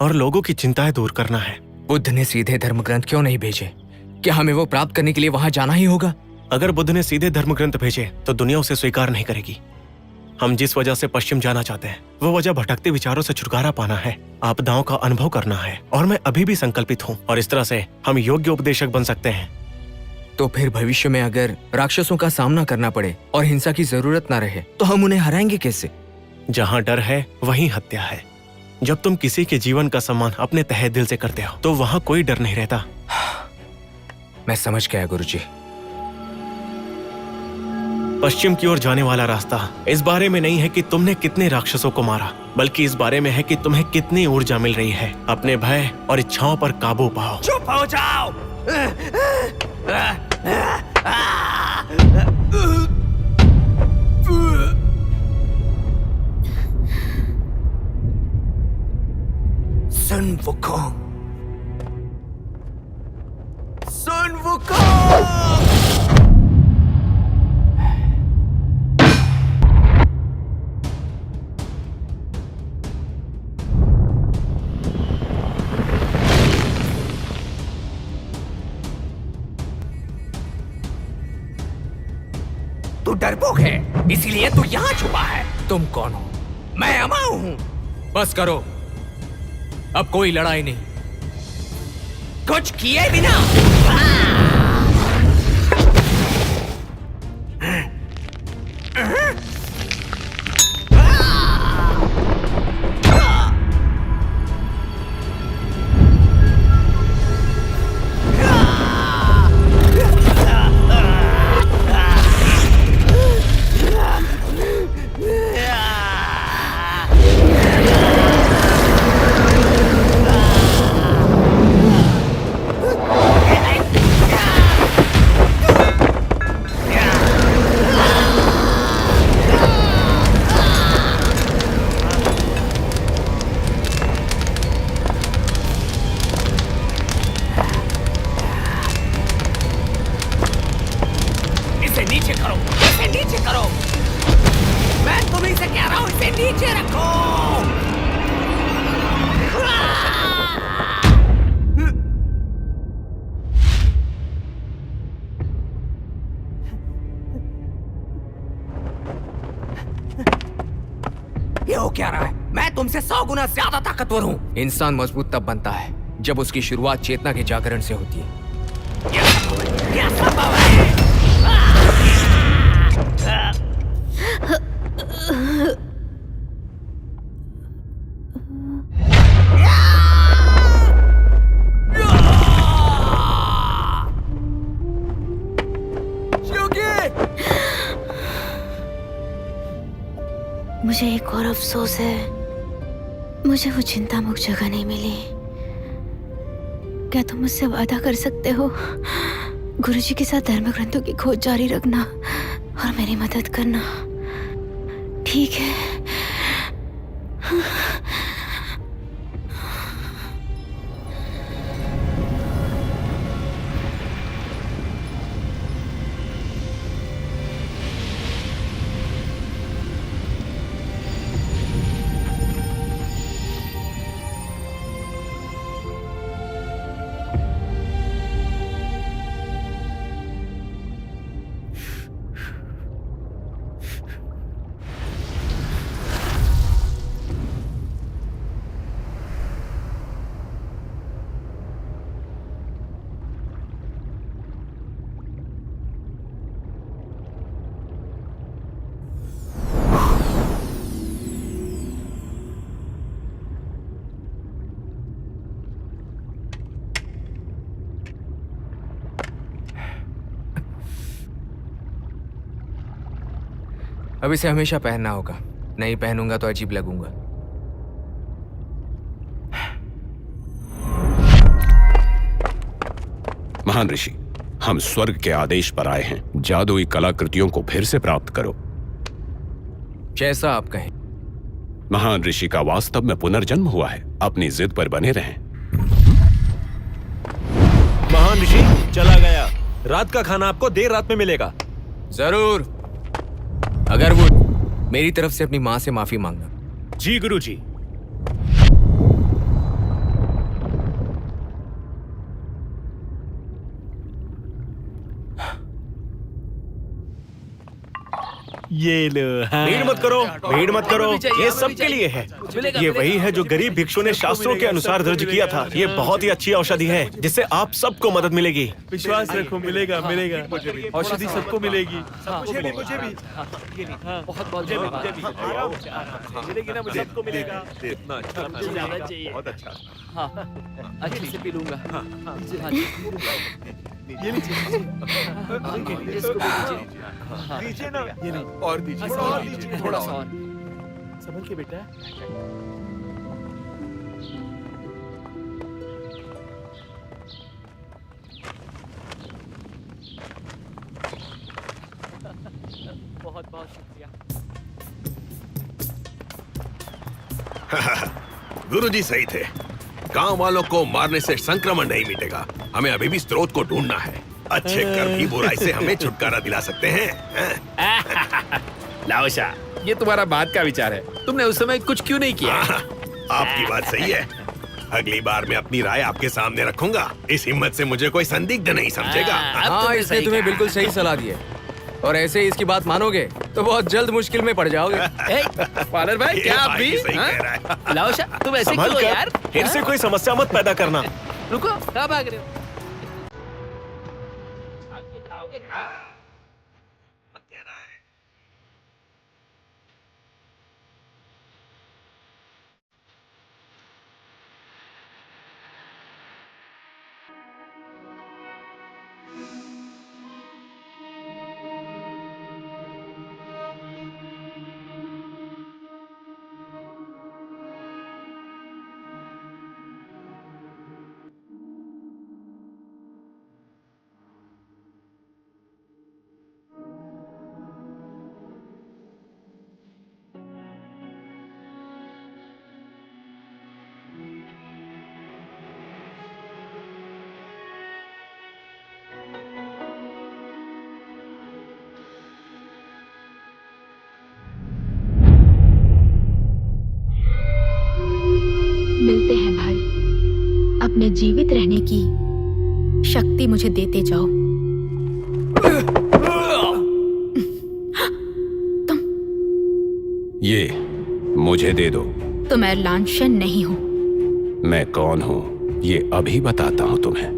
और लोगों की चिंताएं दूर करना है। बुद्ध ने सीधे धर्म ग्रंथ क्यों नहीं भेजे? क्या हमें वो प्राप्त करने के लिए वहां जाना ही होगा? अगर बुद्ध ने सीधे धर्म ग्रंथ भेजे तो दुनिया उसे स्वीकार नहीं करेगी। हम जिस वजह से पश्चिम जाना चाहते हैं वो वजह भटकते विचारों से छुटकारा पाना है, आपदाओं का अनुभव करना है, और मैं अभी भी संकल्पित हूँ। और इस तरह से हम योग्य उपदेशक बन सकते हैं। तो फिर भविष्य में अगर राक्षसों का सामना करना पड़े और हिंसा की जरूरत न रहे तो हम उन्हें हराएंगे कैसे? जहाँ डर है वहीं हत्या है। जब तुम किसी के जीवन का सम्मान अपने तहे दिल से करते हो तो वहाँ कोई डर नहीं रहता। मैं समझ गया गुरुजी। पश्चिम की ओर जाने वाला रास्ता इस बारे में नहीं है कि तुमने कितने राक्षसों को मारा, बल्कि इस बारे में है कि तुम्हें कितनी ऊर्जा मिल रही है। अपने भय और इच्छाओं पर काबू पाओ। चुप हो जाओ। सन वुकोंग, सन वुकोंग। तू डरपोक है, इसीलिए तू यहाँ छुपा है। तुम कौन हो? मैं अमाऊ हूँ। बस करो, अब कोई लड़ाई नहीं। कुछ किए बिना। ये हो क्या रहा है? मैं तुमसे 100 गुना ज्यादा ताकतवर हूँ। इंसान मजबूत तब बनता है जब उसकी शुरुआत चेतना के जागरण से होती है। क्या संभव है? मुझे एक और अफसोस है, मुझे वो चिंता मुक्त जगह नहीं मिली। क्या तुम मुझसे वादा कर सकते हो गुरुजी के साथ धर्म ग्रंथों की खोज जारी रखना और मेरी मदद करना? ठीक है। अब इसे हमेशा पहनना होगा, नहीं पहनूंगा तो अजीब लगूंगा। महान ऋषि, हम स्वर्ग के आदेश पर आए हैं। जादुई कलाकृतियों को फिर से प्राप्त करो। जैसा आप कहें। महान ऋषि का वास्तव में पुनर्जन्म हुआ है। अपनी जिद पर बने रहें। महान ऋषि चला गया। रात का खाना आपको देर रात में मिलेगा। जरूर। अगरवुड, मेरी तरफ से अपनी माँ से माफी मांगना। जी गुरुजी। ये लो। हाँ। भीड़ मत करो, भीड़ मत करो, ये सबके लिए है। ये वही है जो गरीब भिक्षु ने शास्त्रों के अनुसार दर्ज किया था। ये बहुत ही अच्छी औषधि है जिससे आप सबको मदद मिलेगी। विश्वास रखो, मिलेगा मिलेगा। औषधि सबको मिलेगी। मुझे भी बहुत बहुत धन्यवाद। मिलेगी ना, मुझे सबको मिलेगा। इतना अच्छा, ज्यादा चाहिए। बहुत अच्छा। हाँ, अच्छे से पी लूंगा। हाँ जी। ये लीजिए। इसको भी दीजिए। हाँ। दीजिए ना। ये लो। और दीजिए, और दीजिए, थोड़ा सा और। संभल के बेटा। बहुत बहुत शुक्रिया। गुरुजी सही थे। गांव वालों को मारने से संक्रमण नहीं मिटेगा। हमें अभी भी स्रोत को ढूंढना है। अच्छे कर्म ही बुराई से हमें छुटकारा दिला सकते हैं। लाओशा, ये तुम्हारा बात का विचार है। तुमने उस समय कुछ क्यों नहीं किया? आपकी बात सही है। अगली बार मैं अपनी राय आपके सामने रखूंगा। इस हिम्मत से मुझे कोई संदिग्ध नहीं समझेगा। हाँ, इसने तुम्हें बिल्कुल सही सलाह दी है। और ऐसे ही इसकी बात मानोगे तो बहुत जल्द मुश्किल में पड़ जाओगे। फादर भाई, क्या आप भी? सही कह रहा है। लाओशा, तुम ऐसे संभल क्यों कर, यार? इनसे कोई समस्या मत पैदा करना। रुको, कहाँ भाग रहे हो? मिलते हैं भाई। अपने जीवित रहने की शक्ति मुझे देते जाओ। ये मुझे दे दो। तुम एरलान शन नहीं हो। मैं कौन हूँ ये अभी बताता हूँ तुम्हें।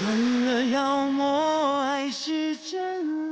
问了妖魔，爱是真